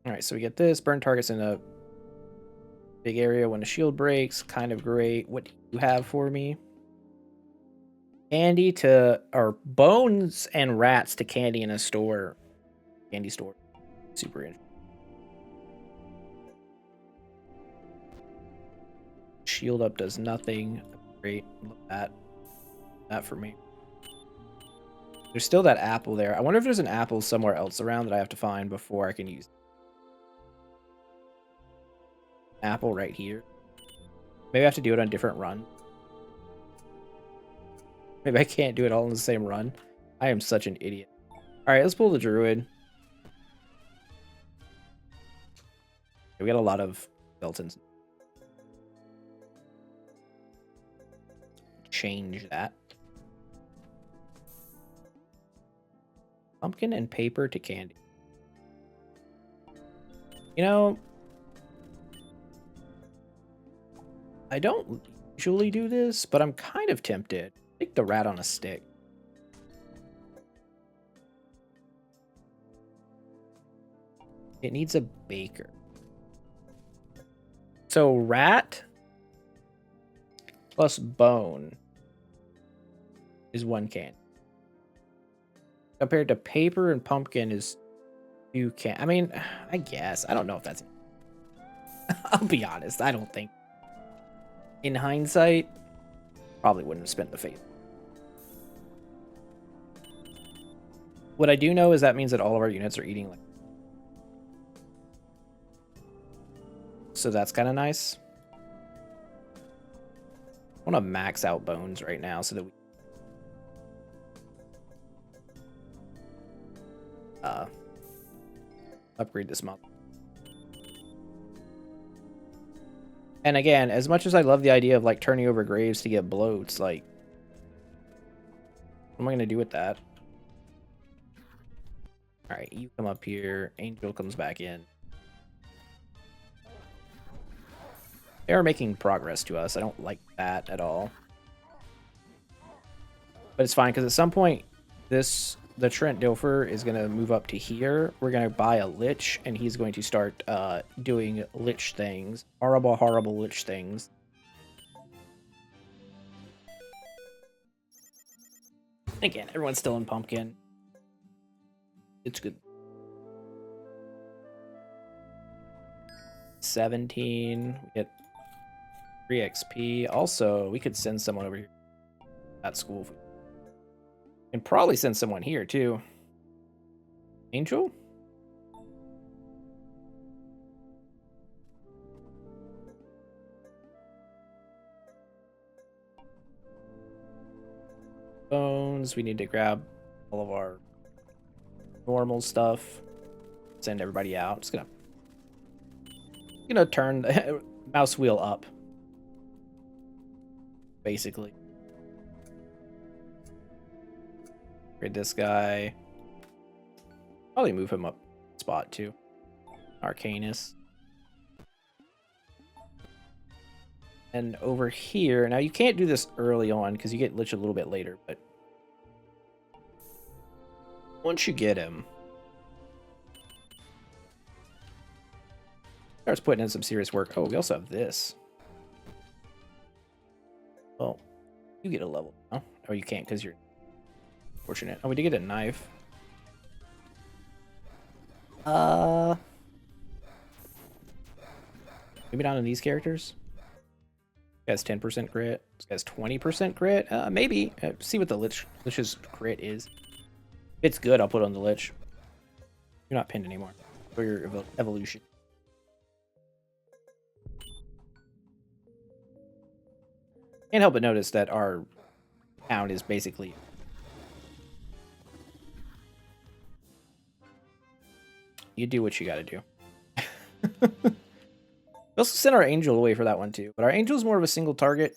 Alright, so we get this. Burn targets in a big area when a shield breaks. Kind of great. What do you have for me? Candy to... Or bones and rats to candy in a store. Candy store. Super interesting. Shield up does nothing. Great. Look at that for me. There's still that apple there. I wonder if there's an apple somewhere else around that I have to find before I can use it. apple right here. Maybe I have to do it on a different run. Maybe I can't do it all in the same run. I am such an idiot. Alright, let's pull the druid. We got a lot of skeletons. Change that. Pumpkin and paper to candy. You know, I don't usually do this, but I'm kind of tempted. Take the rat on a stick. It needs a baker. So rat plus bone is 1 can. Compared to paper and pumpkin is 2 can. I mean, I guess. I don't know if that's... I'll be honest. I don't think... In hindsight, probably wouldn't have spent the faith. What I do know is that means that all of our units are eating like... So that's kind of nice. I want to max out bones right now so that we... upgrade this month. And again, as much as I love the idea of like turning over graves to get bloats, like, what am I going to do with that? Alright, you come up here. Angel comes back in. They are making progress to us. I don't like that at all. But it's fine, because at some point, the Trent Dilfer is going to move up to here. We're going to buy a Lich, and he's going to start doing Lich things. Horrible, horrible Lich things. Again, everyone's still in Pumpkin. It's good. 17. We get 3 XP. Also, we could send someone over here at school. And probably send someone here, too. Angel? Bones. We need to grab all of our normal stuff. Send everybody out. Just gonna turn the mouse wheel up. Basically. Grade this guy. Probably move him up spot too. Arcanus. And over here, now you can't do this early on because you get Lich a little bit later, but once you get him, starts putting in some serious work. Oh, we also have this. Well, you get a level. Oh, you can't because you're fortunate. Oh, we did get a knife. Maybe not on these characters. This guy's 10% crit. This guy's 20% crit. Maybe. See what the Lich's crit is. If it's good, I'll put on the Lich. You're not pinned anymore for your evolution. Can't help but notice that our town is basically... You do what you gotta do. We also sent our Angel away for that one too, but our Angel is more of a single target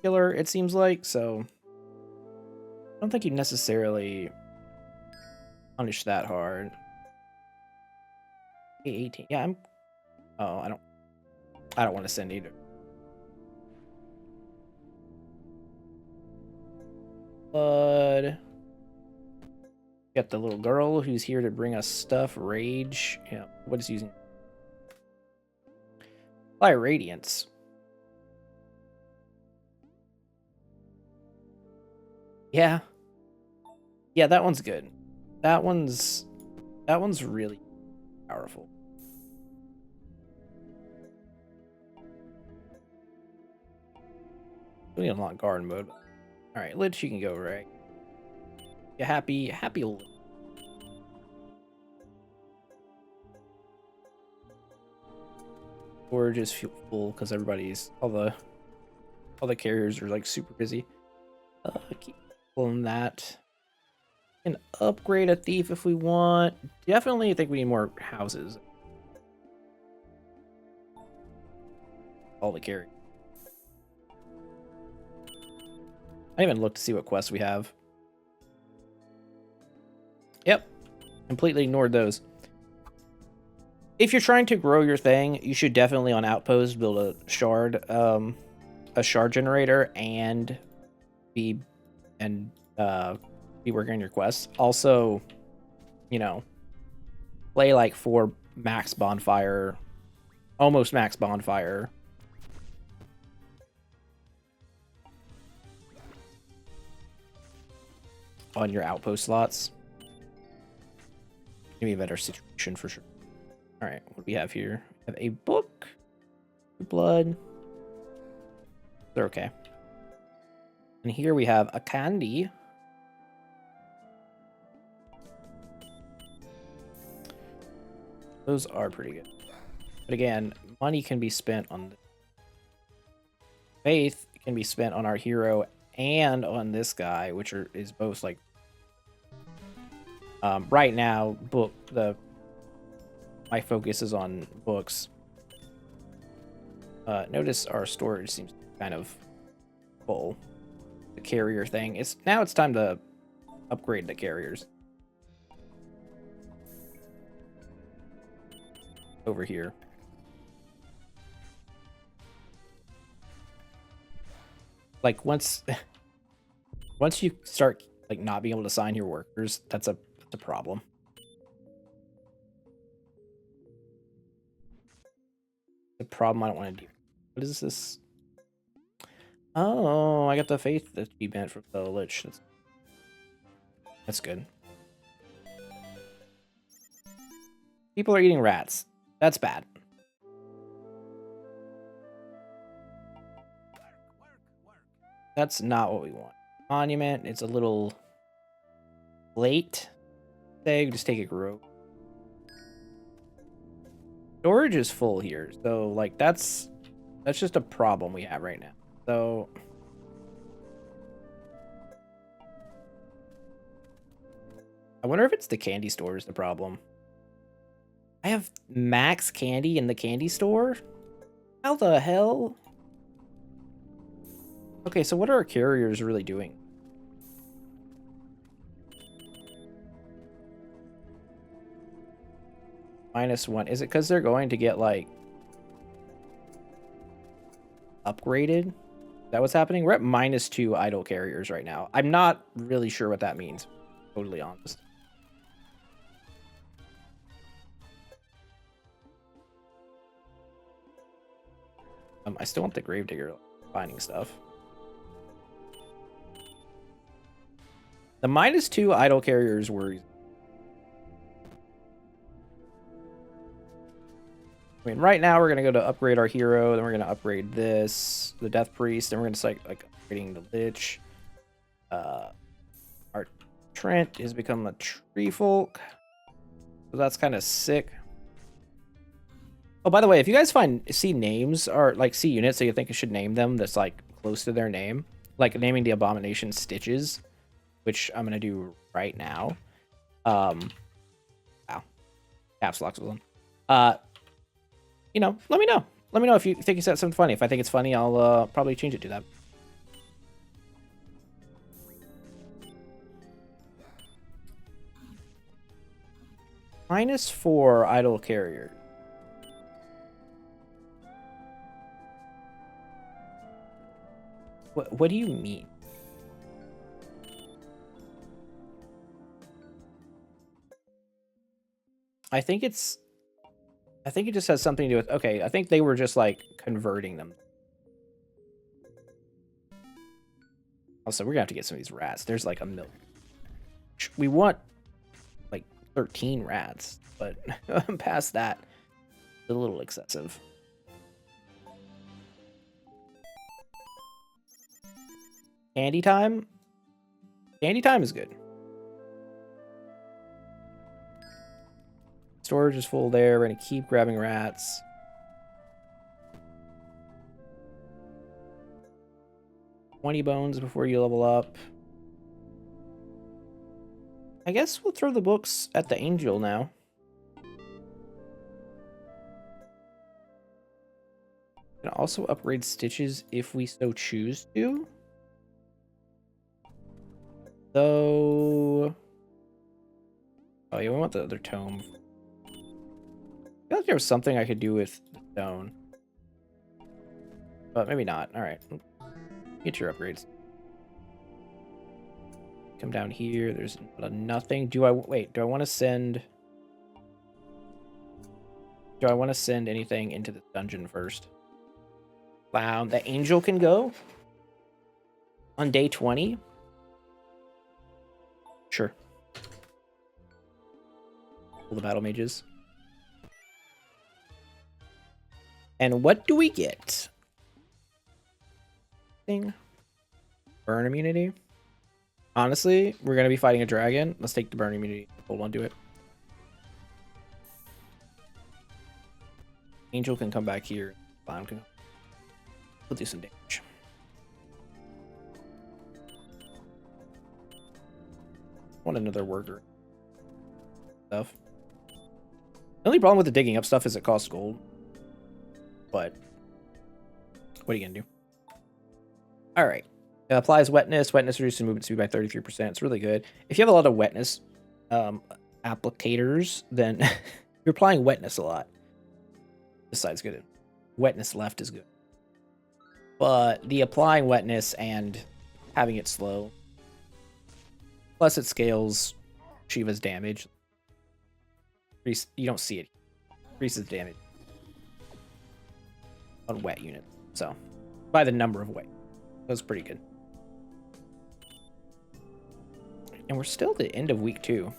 killer, it seems like, so I don't think you necessarily punish that hard. 18. Yeah, Oh, I don't want to send either. Blood. Got the little girl who's here to bring us stuff. Rage. Yeah, what is using? Apply Radiance. Yeah. Yeah, that one's good. That one's really powerful. We need to unlock garden mode. All right, Lich, you can go right. You happy? Happy. Storage is full because everybody's all the carriers are like super busy. Keep pulling that. And upgrade a thief if we want. Definitely think we need more houses. All the carriers. I didn't even look to see what quests we have. Yep. Completely ignored those. If you're trying to grow your thing, you should definitely on Outpost build a shard generator and be working on your quests. Also, you know, play like 4 max bonfire, almost max bonfire. On your outpost slots. Maybe a better situation for sure. All right, what do we have here? We have a book, blood. They're okay. And here we have a candy. Those are pretty good. But again, money can be spent on faith can be spent on our hero and on this guy, which is both like right now my focus is on books. Notice our storage seems kind of full. The carrier thing. Now it's time to upgrade the carriers. Over here. Like once you start like not being able to sign your workers, that's a problem. The problem I don't want to do. What is this? Oh, I got the faith that be banned from the Lich. That's good. People are eating rats. That's bad. That's not what we want. Monument, it's a little late. Say, just take a grow. Storage is full here, so like that's just a problem we have right now. So I wonder if it's the candy store is the problem. I have max candy in the candy store? How the hell? Okay, so what are our carriers really doing? -1. Is it because they're going to get, like, upgraded? Is that what's happening? We're at -2 idle carriers right now. I'm not really sure what that means. Totally honest. I still want the Gravedigger finding stuff. The -2 idle carriers worries. I mean, right now we're gonna go to upgrade our hero, then we're gonna upgrade this, the Death Priest, then we're gonna start like upgrading the Lich. Our Trent has become a Tree Folk, so that's kind of sick. Oh, by the way, if you guys see names or like see units that you think you should name them, that's like close to their name, like naming the Abomination Stitches, which I'm gonna do right now. Wow, caps locks was on. You know, let me know. Let me know if you think you said something funny. If I think it's funny, I'll probably change it to that. -4 idle carrier. What do you mean? I think it just has something to do with, okay, I think they were just like converting them. Also, we're gonna have to get some of these rats. There's like a million. We want like 13 rats, but past that, it's a little excessive. Candy time? Candy time is good. Storage is full there. We're gonna keep grabbing rats. 20 bones before you level up. I guess we'll throw the books at the angel now. Can also upgrade stitches if we so choose to. Though... Oh, yeah, we want the other tome. I feel like there was something I could do with the stone. But maybe not. Alright. Get your upgrades. Come down here. There's nothing. Do I want to send... Do I want to send anything into the dungeon first? Wow, the angel can go? On day 20? Sure. All the battle mages. And what do we get? Thing. Burn immunity. Honestly, we're going to be fighting a dragon. Let's take the burn immunity. Hold on to it. Angel can come back here. Clown can. We'll do some damage. Want another worker. Stuff. The only problem with the digging up stuff is it costs gold. But what are you gonna do? Alright. It applies wetness. Wetness reduces movement speed by 33%. It's really good. If you have a lot of wetness applicators, then you're applying wetness a lot. This side's good. Wetness left is good. But the applying wetness and having it slow. Plus it scales Shiva's damage. You don't see it. Increases damage on wet units. So, by the number of wet. That's pretty good. And we're still at the end of week 2.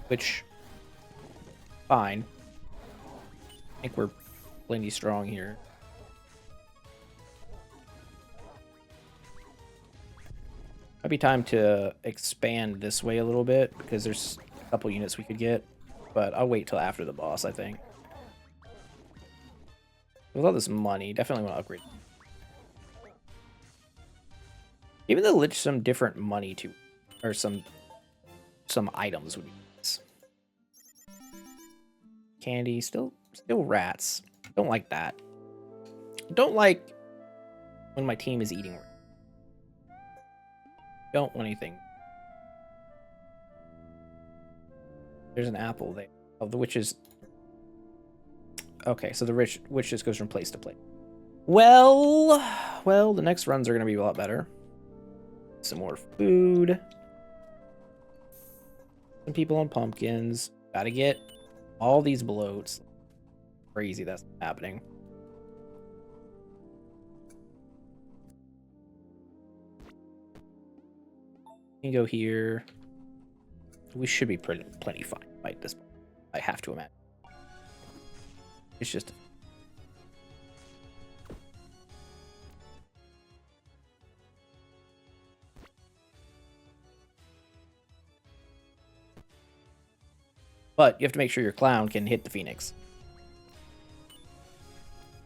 Which, fine. I think we're plenty strong here. Might be time to expand this way a little bit, because there's a couple units we could get. But I'll wait till after the boss, I think. With all this money, definitely want to upgrade. Even the Lich some different money to, or some items would be nice. Candy, still rats. Don't like that. Don't like when my team is eating. Don't want anything. There's an apple there. Oh, the witch is... Okay, so the witch just goes from place to place. Well, the next runs are going to be a lot better. Some more food. Some people on pumpkins. Gotta get all these bloats. Crazy that's happening. You can go here. We should be plenty fine by this point. I have to imagine. It's just... But you have to make sure your clown can hit the phoenix.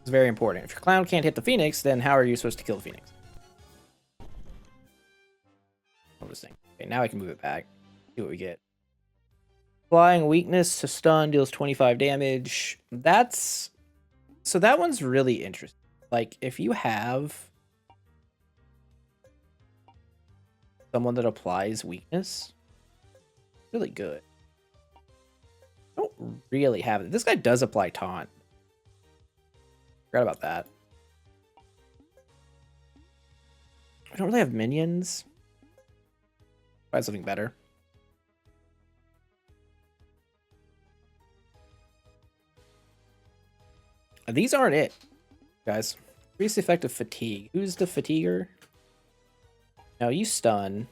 It's very important. If your clown can't hit the phoenix, then how are you supposed to kill the phoenix? Noticing. Okay, now I can move it back. See what we get. Flying weakness to stun deals 25 damage. So that one's really interesting. Like, if you have someone that applies weakness, really good. I don't really have it. This guy does apply taunt. Forgot about that. I don't really have minions. Try something better. These aren't it, guys. Increase the effect of fatigue. Who's the fatiguer? No, you stun.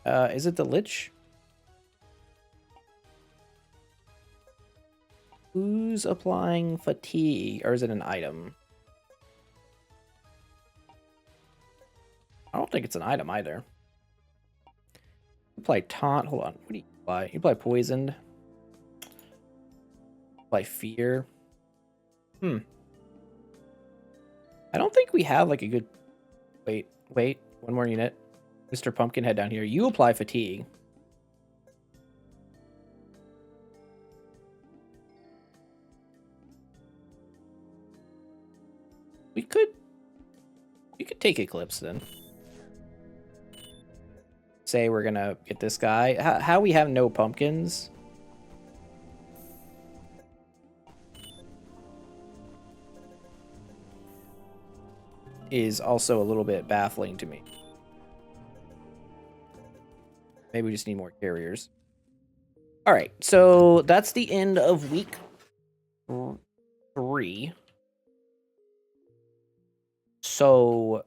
Is it the Lich? Who's applying fatigue? Or is it an item? I don't think it's an item either. Apply taunt. Hold on. What do you apply? You apply poisoned. Apply fear. I don't think we have like a good Wait. One more unit. Mr. Pumpkinhead down here. You apply fatigue. We could take Eclipse then. Say we're gonna get this guy. How we have no pumpkins? Is also a little bit baffling to me. Maybe we just need more carriers. All right, so that's the end of week 3. So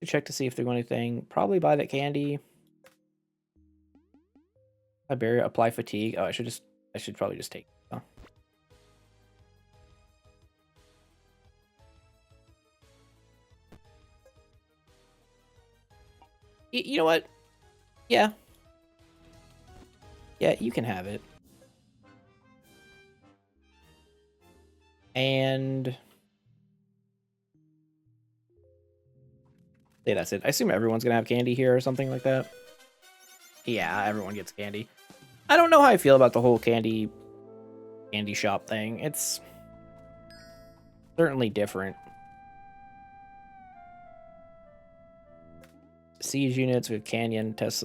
check to see if there's anything. Probably buy that candy. Iberia, apply fatigue. Oh, I should probably just take it. Oh. You know what? Yeah. Yeah, you can have it. And yeah, that's it. I assume everyone's gonna have candy here or something like that. Yeah, everyone gets candy. I don't know how I feel about the whole candy shop thing. It's certainly different. Siege units with canyon tests.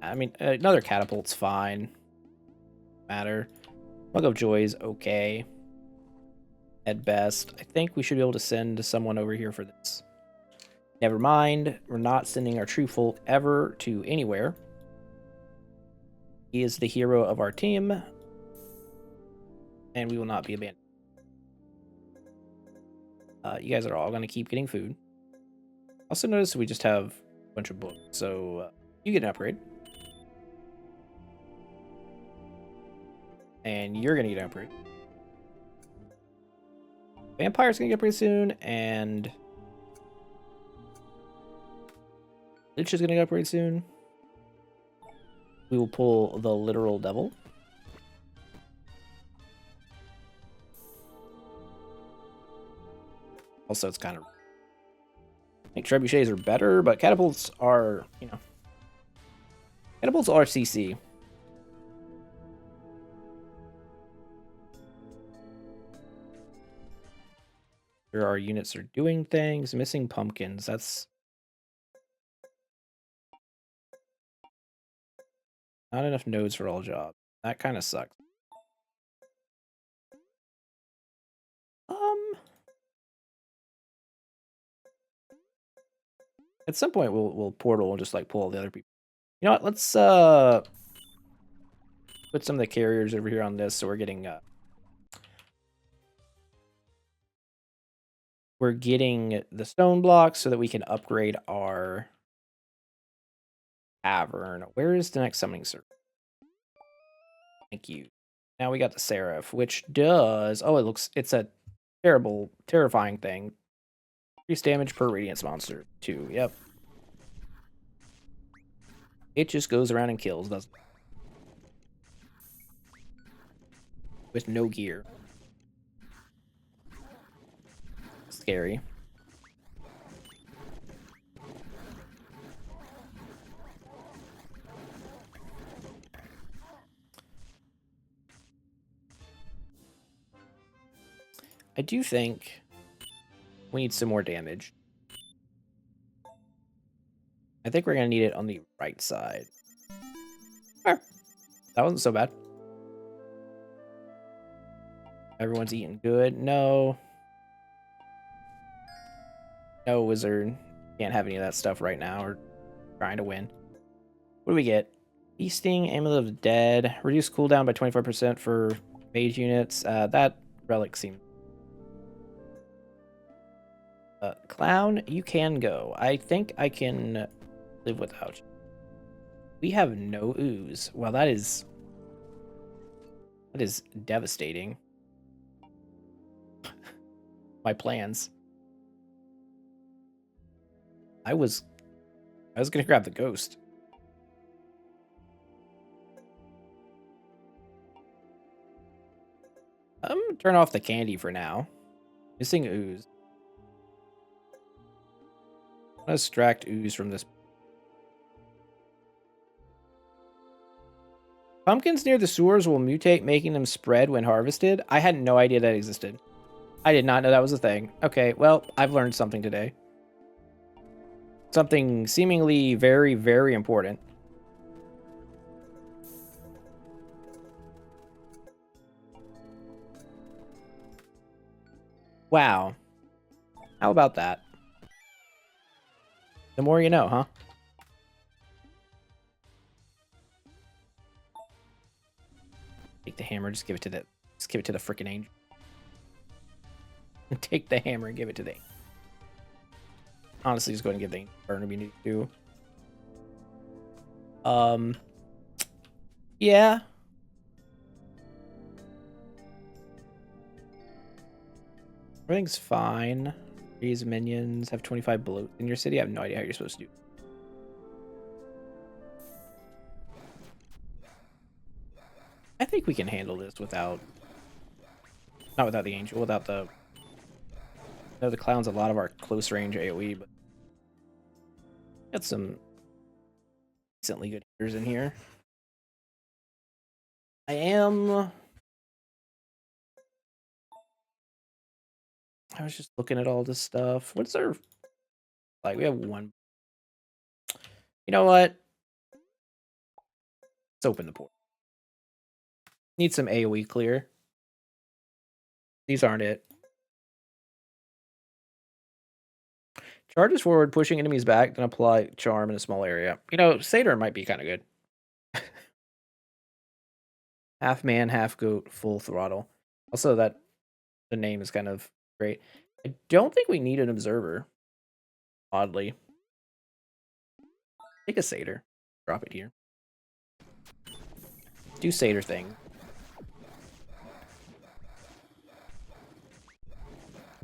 I mean, another catapult's fine. Matter. Mug of Joy's okay. At best. I think we should be able to send someone over here for this. Never mind. We're not sending our true folk ever to anywhere. He is the hero of our team. And we will not be abandoned. You guys are all going to keep getting food. Also notice we just have a bunch of books. So you get an upgrade. And you're going to get an upgrade. Vampire's going to get upgrade soon. And Lich is going to get upgrade soon. We will pull the literal devil. Also, it's kind of... I think trebuchets are better, but catapults are, you know... Catapults are CC. Here our units are doing things. Missing pumpkins. That's... not enough nodes for all jobs. That kind of sucks. At some point we'll portal and just like pull all the other people. You know what? Let's put some of the carriers over here on this, so we're getting the stone blocks so that we can upgrade our tavern. Where is the next summoning circle? Thank you. Now we got the Seraph, which does... oh, it's a terrifying thing. Increased damage per Radiance monster. 2, yep. It just goes around and kills, doesn't it? With no gear. Scary. I do think we need some more damage. I think we're going to need it on the right side. That wasn't so bad. Everyone's eating good. No. No, wizard. Can't have any of that stuff right now. We're trying to win. What do we get? Feasting, Amulet of the Dead. Reduce cooldown by 25% for mage units. That relic seems... Clown, you can go. I think I can live without you. We have no ooze. Well, that is devastating. My plans. I was gonna grab the ghost. Turn off the candy for now. Missing ooze. Let's extract ooze from this. Pumpkins near the sewers will mutate, making them spread when harvested. I had no idea that existed. I did not know that was a thing. Okay, well, I've learned something today. Something seemingly very, very important. Wow. How about that? The more you know, huh? Take the hammer, just give it to the freaking angel. Take the hammer and give it to the angel. Honestly, just go ahead and give the burn if you need to. Yeah. Everything's fine. These minions have 25 bloat in your city. I have no idea how you're supposed to do. I think we can handle this without... Not without the angel, without the... I know the clown's a lot of our close range AoE, but... Got some... decently good hitters in here. I was just looking at all this stuff. What's our... Like, we have one... You know what? Let's open the port. Need some AoE clear. These aren't it. Charges forward, pushing enemies back, then apply charm in a small area. You know, Satyr might be kind of good. Half man, half goat, full throttle. Also, that the name is kind of great. I don't think we need an observer. Oddly. Take a Satyr. Drop it here. Do Satyr thing.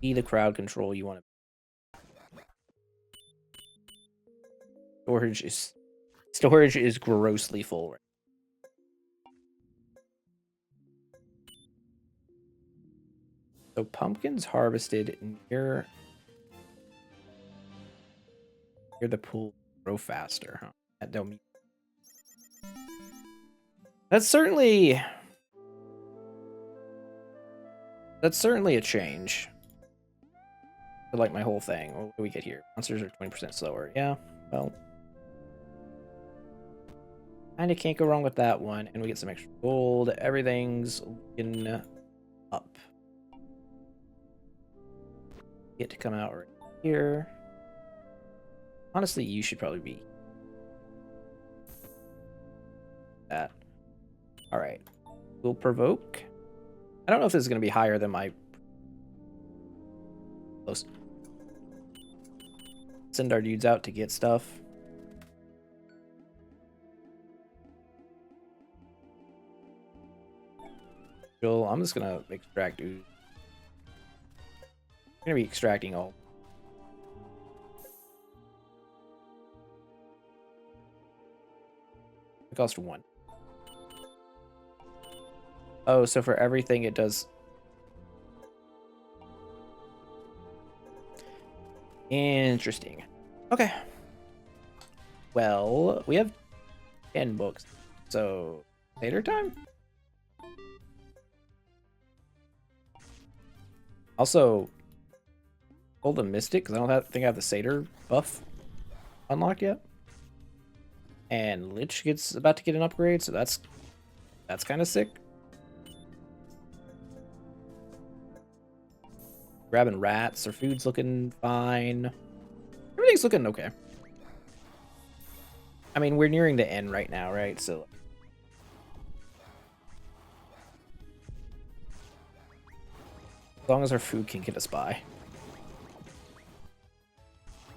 Be the crowd control you want to. Storage is grossly full. So pumpkins harvested near the pool grow faster, huh? That don't mean that's certainly a change. I like my whole thing. What do we get here? Monsters are 20% slower. Yeah, well. Kinda can't go wrong with that one. And we get some extra gold. Everything's looking up. Get to come out right here. Honestly, you should probably be that. Alright. We'll provoke. I don't know if this is going to be higher than my... Close. Send our dudes out to get stuff. I'm just going to extract dudes. I'm going to be extracting all. It costs 1. Oh, so for everything it does... Interesting. Okay. Well, we have 10 books. So, later time? Also, Golden Mystic, because I don't think I have the Satyr buff unlocked yet. And Lich gets about to get an upgrade, so that's kind of sick. Grabbing rats, our food's looking fine. Everything's looking okay. I mean, we're nearing the end right now, right? So as long as our food can get us by.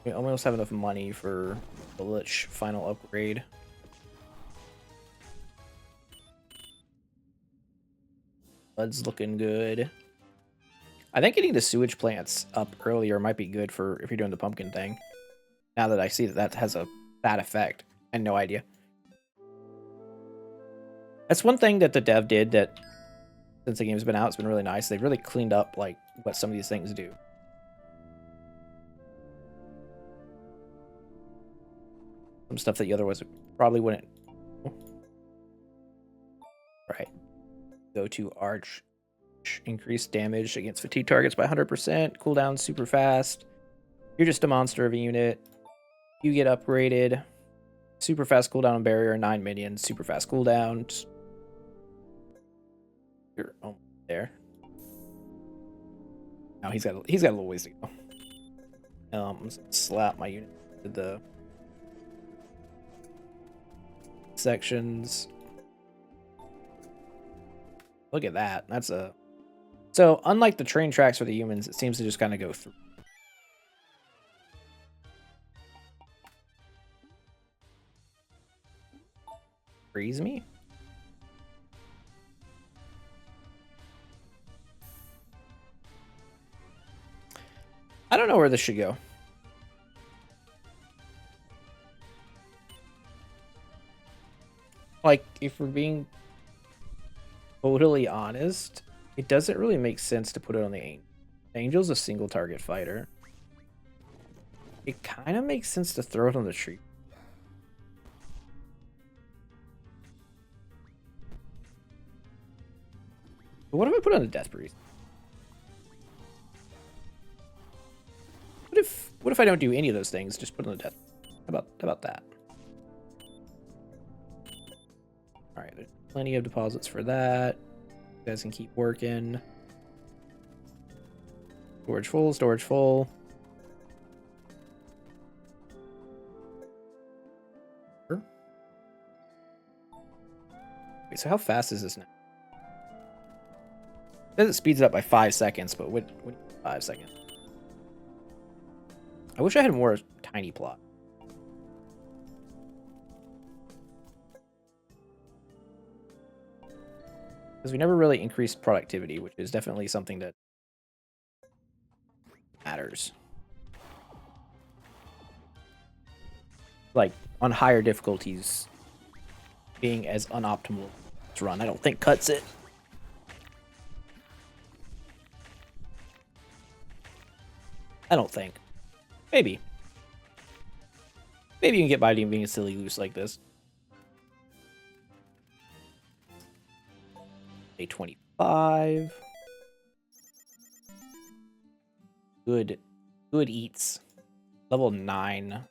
We almost have enough money for the Lich final upgrade. Blood's looking good. I think getting the sewage plants up earlier might be good for if you're doing the pumpkin thing. Now that I see that has that effect. I had no idea. That's one thing that the dev did that since the game's been out, it's been really nice. They've really cleaned up like what some of these things do. some stuff that the otherwise probably wouldn't. Right. Go to Arch. Increase damage against fatigue targets by 100%. Cooldown super fast. You're just a monster of a unit. You get upgraded. Super fast cooldown on barrier, 9 minions. Super fast cooldown. Just... You're almost there. Now he's got a little ways to go. I'm just gonna slap my unit to the sections. Look at that. That's a... So, unlike the train tracks for the humans, it seems to just kind of go through. Freeze me? I don't know where this should go. Like, if we're being totally honest, it doesn't really make sense to put it on the Angel. Angel's a single target fighter. It kind of makes sense to throw it on the tree. But what if I put it on the Death Priest? What if I don't do any of those things? Just put it on the Death. How about that? All right, there's plenty of deposits for that. You guys can keep working. Storage full, storage full. Wait, so how fast is this now? It says it speeds it up by 5 seconds, but what 5 seconds? I wish I had more tiny plot. Because we never really increased productivity, which is definitely something that matters. Like, on higher difficulties, being as unoptimal to run, I don't think cuts it. I don't think. Maybe. Maybe you can get by being a silly loose like this. Day 25. Good eats. Level 9.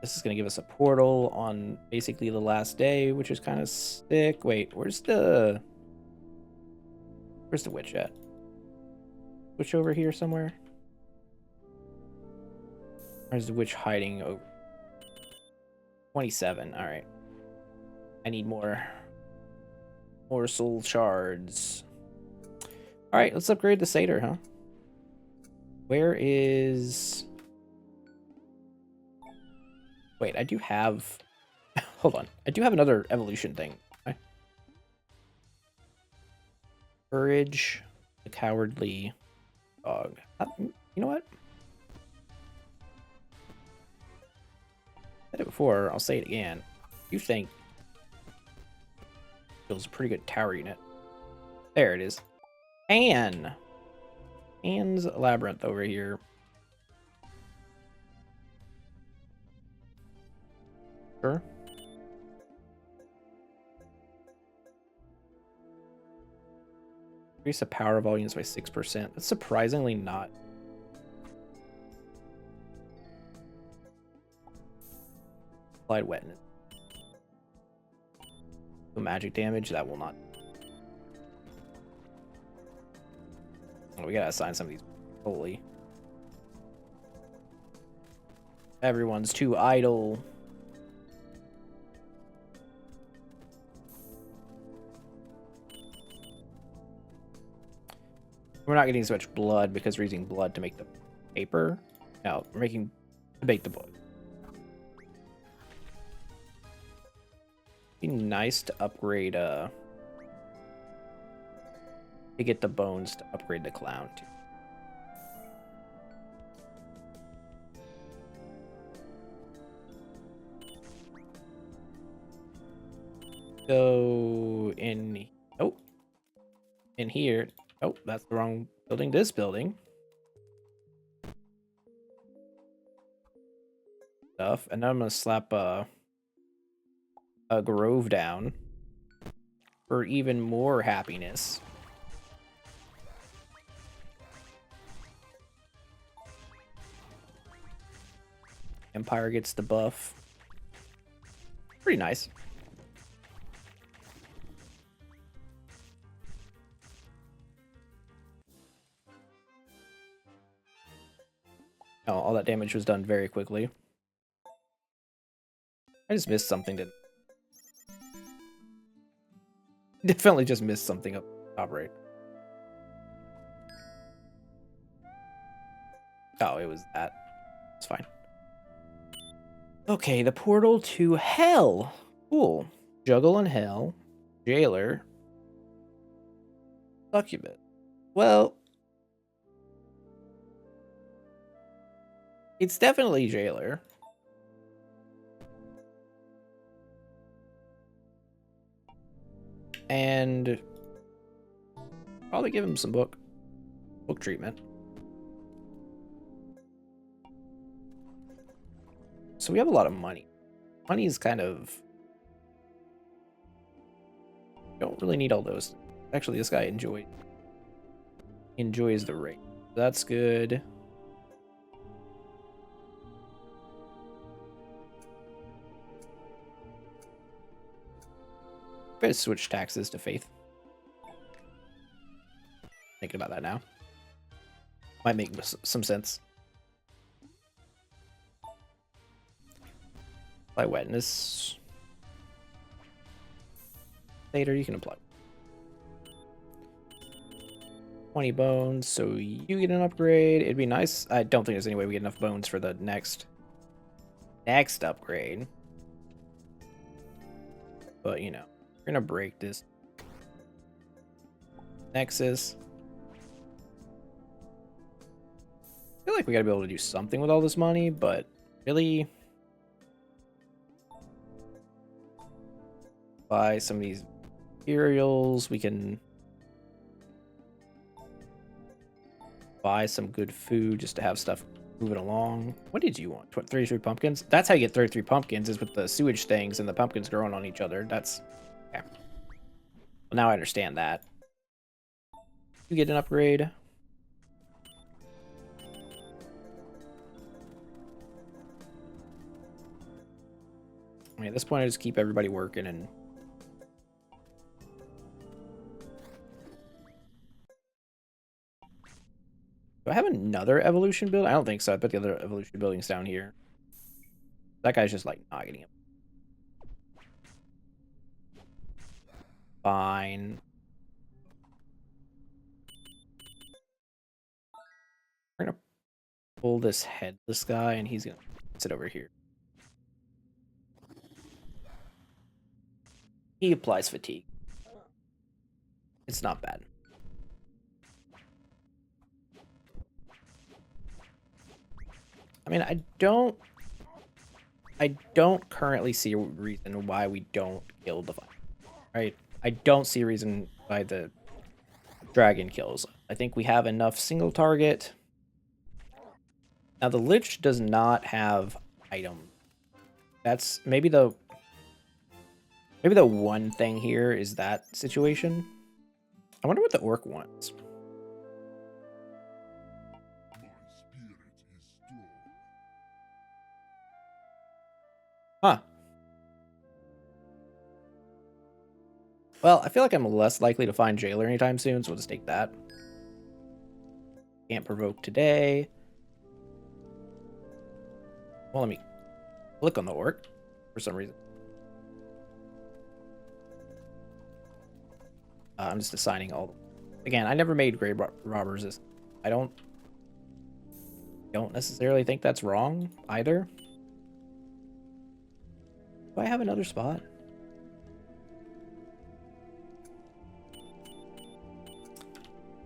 This is going to give us a portal on basically the last day, which is kind of sick. Wait, where's the witch at? Witch over here somewhere? Where's the witch hiding over? 27. All right. I need more soul shards. All right, let's upgrade the satyr, huh? Where is... Wait, I do have... Hold on. I do have another evolution thing. Okay. Courage, the cowardly dog. You know what? I said it before, I'll say it again. You think feels a pretty good tower unit. There it is. Anne's Labyrinth over here. Sure. Increase the power volumes by 6%. That's surprisingly not. Applied wetness. The magic damage, that will not. Oh, we gotta assign some of these. Holy. Everyone's too idle. We're not getting so much blood because we're using blood to make the paper. No, we're making to make the book. Be nice to upgrade to get the bones to upgrade the clown too. Go in. Oh, in here. Oh, that's the wrong Building this building. Stuff. And then I'm going to slap a grove down for even more happiness. Empire gets the buff. Pretty nice. Oh, all that damage was done very quickly. I just missed something to... Definitely just missed something up top right. Oh, it was that. It's fine. Okay, the portal to hell. Cool. Juggle in hell. Jailer. Succubus. Well... It's definitely Jailer. And probably give him some book treatment. So we have a lot of money. Money is kind of... Don't really need all those. Actually, this guy enjoys the rate. That's good. Better switch taxes to faith. Thinking about that now. Might make some sense. Apply wetness. Later, you can apply 20 bones, so you get an upgrade. It'd be nice. I don't think there's any way we get enough bones for the next upgrade. But, you know, we're gonna break this Nexus. I feel like we gotta be able to do something with all this money, but really buy some of these materials. We can buy some good food just to have stuff moving along. What did you want? 33 pumpkins? That's how you get 33 pumpkins, is with the sewage things and the pumpkins growing on each other. That's... okay. Well, now I understand that. You get an upgrade. I mean, at this point, I just keep everybody working and... Do I have another evolution build? I don't think so. I bet the other evolution building's down here. That guy's just, like, not getting him. Fine. We're gonna pull this headless guy, and he's gonna sit over here. He applies fatigue. It's not bad. I mean, I don't currently see a reason why we don't kill the fight, right? I don't see a reason why the dragon kills. I think we have enough single target. Now, the Lich does not have item. That's maybe the one thing here is that situation. I wonder what the orc wants. Huh. Well, I feel like I'm less likely to find Jailer anytime soon, so we'll just take that. Can't provoke today. Well, let me click on the orc for some reason. I'm just assigning all... Again, I never made grave robbers. I don't necessarily think that's wrong either. Do I have another spot?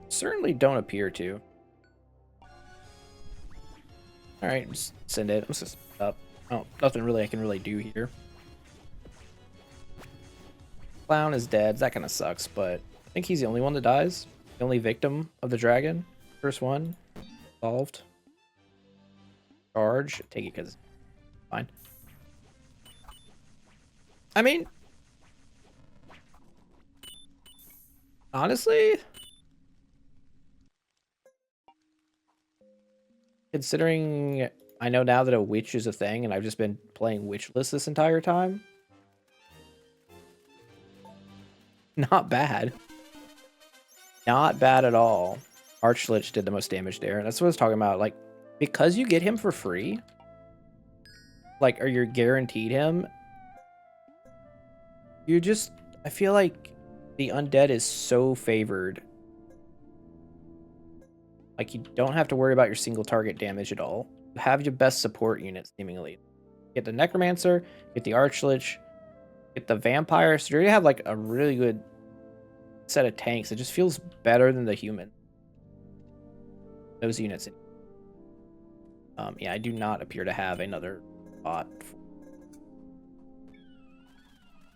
Certainly don't appear to. Alright, just send it. I'm just up. Oh, nothing really I can really do here. Clown is dead. That kind of sucks, but I think he's the only one that dies. The only victim of the dragon. First one. Solved. Charge. Take it because fine. I mean, honestly, considering I know now that a witch is a thing and I've just been playing witchless this entire time, not bad. Not bad at all. Archlich did the most damage there. And that's what I was talking about. Like, because you get him for free, like, or you're guaranteed him, you just, I feel like the undead is so favored. Like, you don't have to worry about your single target damage at all. You have your best support unit, seemingly. Get the Necromancer, get the Archlich, get the Vampire. So you already have, like, a really good set of tanks. It just feels better than the human. Those units. Yeah, I do not appear to have another bot.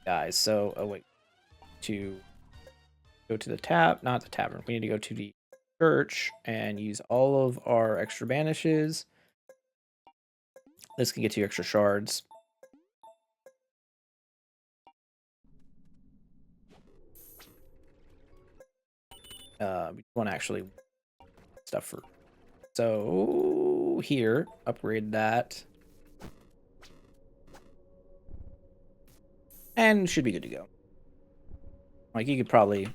Guys, so, oh wait. To go to the not the tavern. We need to go to the church and use all of our extra banishes. This can get you extra shards. We want to actually stuff for. So here, upgrade that. And should be good to go. Like you probably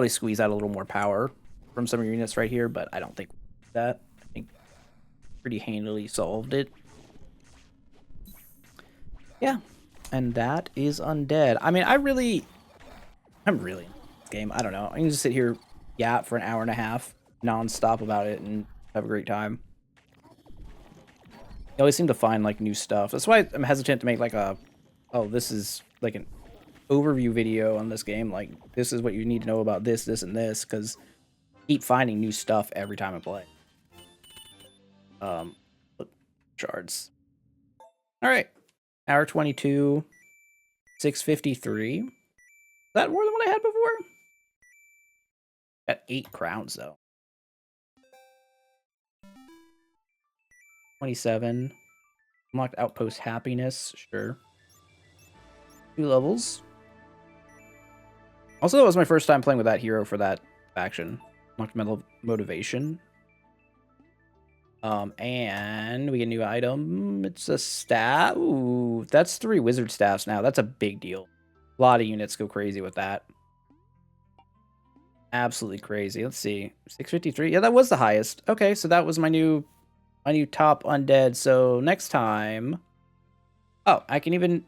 squeeze out a little more power from some of your units right here, but I don't think that. I think pretty handily solved it. Yeah, and that is Undead. I mean, I'm really in this game. I don't know. I can just sit here, for an hour and a half, non-stop about it, and have a great time. You always seem to find like new stuff. That's why I'm hesitant to make like a, oh, this is like an overview video on this game. Like this is what you need to know about this, this, and this, because I keep finding new stuff every time I play. Shards. All right, hour 22, 653. Is that more than what I had before? Got 8 crowns though. 27. Unlocked outpost happiness. Sure. 2 levels. Also, that was my first time playing with that hero for that faction. Unlocked mental motivation. And we get a new item. It's a staff. Ooh, that's 3 wizard staffs now. That's a big deal. A lot of units go crazy with that. Absolutely crazy. Let's see. 653. Yeah, that was the highest. Okay, so that was my new top undead. So next time. Oh, I can't even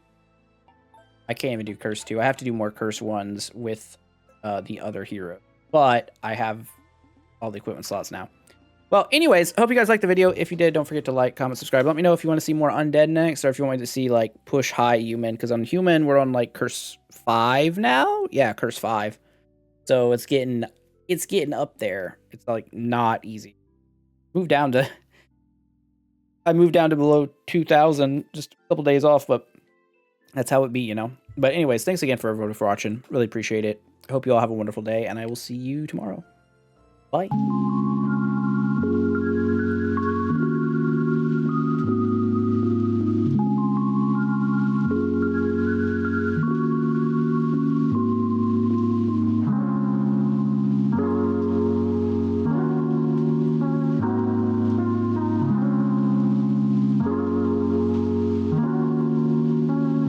do curse 2. I have to do more curse 1s with the other hero. But I have all the equipment slots now. Well, anyways, I hope you guys liked the video. If you did, don't forget to like, comment, subscribe. Let me know if you want to see more undead next, or if you want me to see like push high human. Because on human, we're on like curse 5 now. Yeah, curse 5. So it's getting up there. It's like not easy. I moved down to below 2,000, just a couple days off, but that's how it be, you know. But anyways, thanks again for everybody for watching. Really appreciate it. I hope you all have a wonderful day, and I will see you tomorrow. Bye.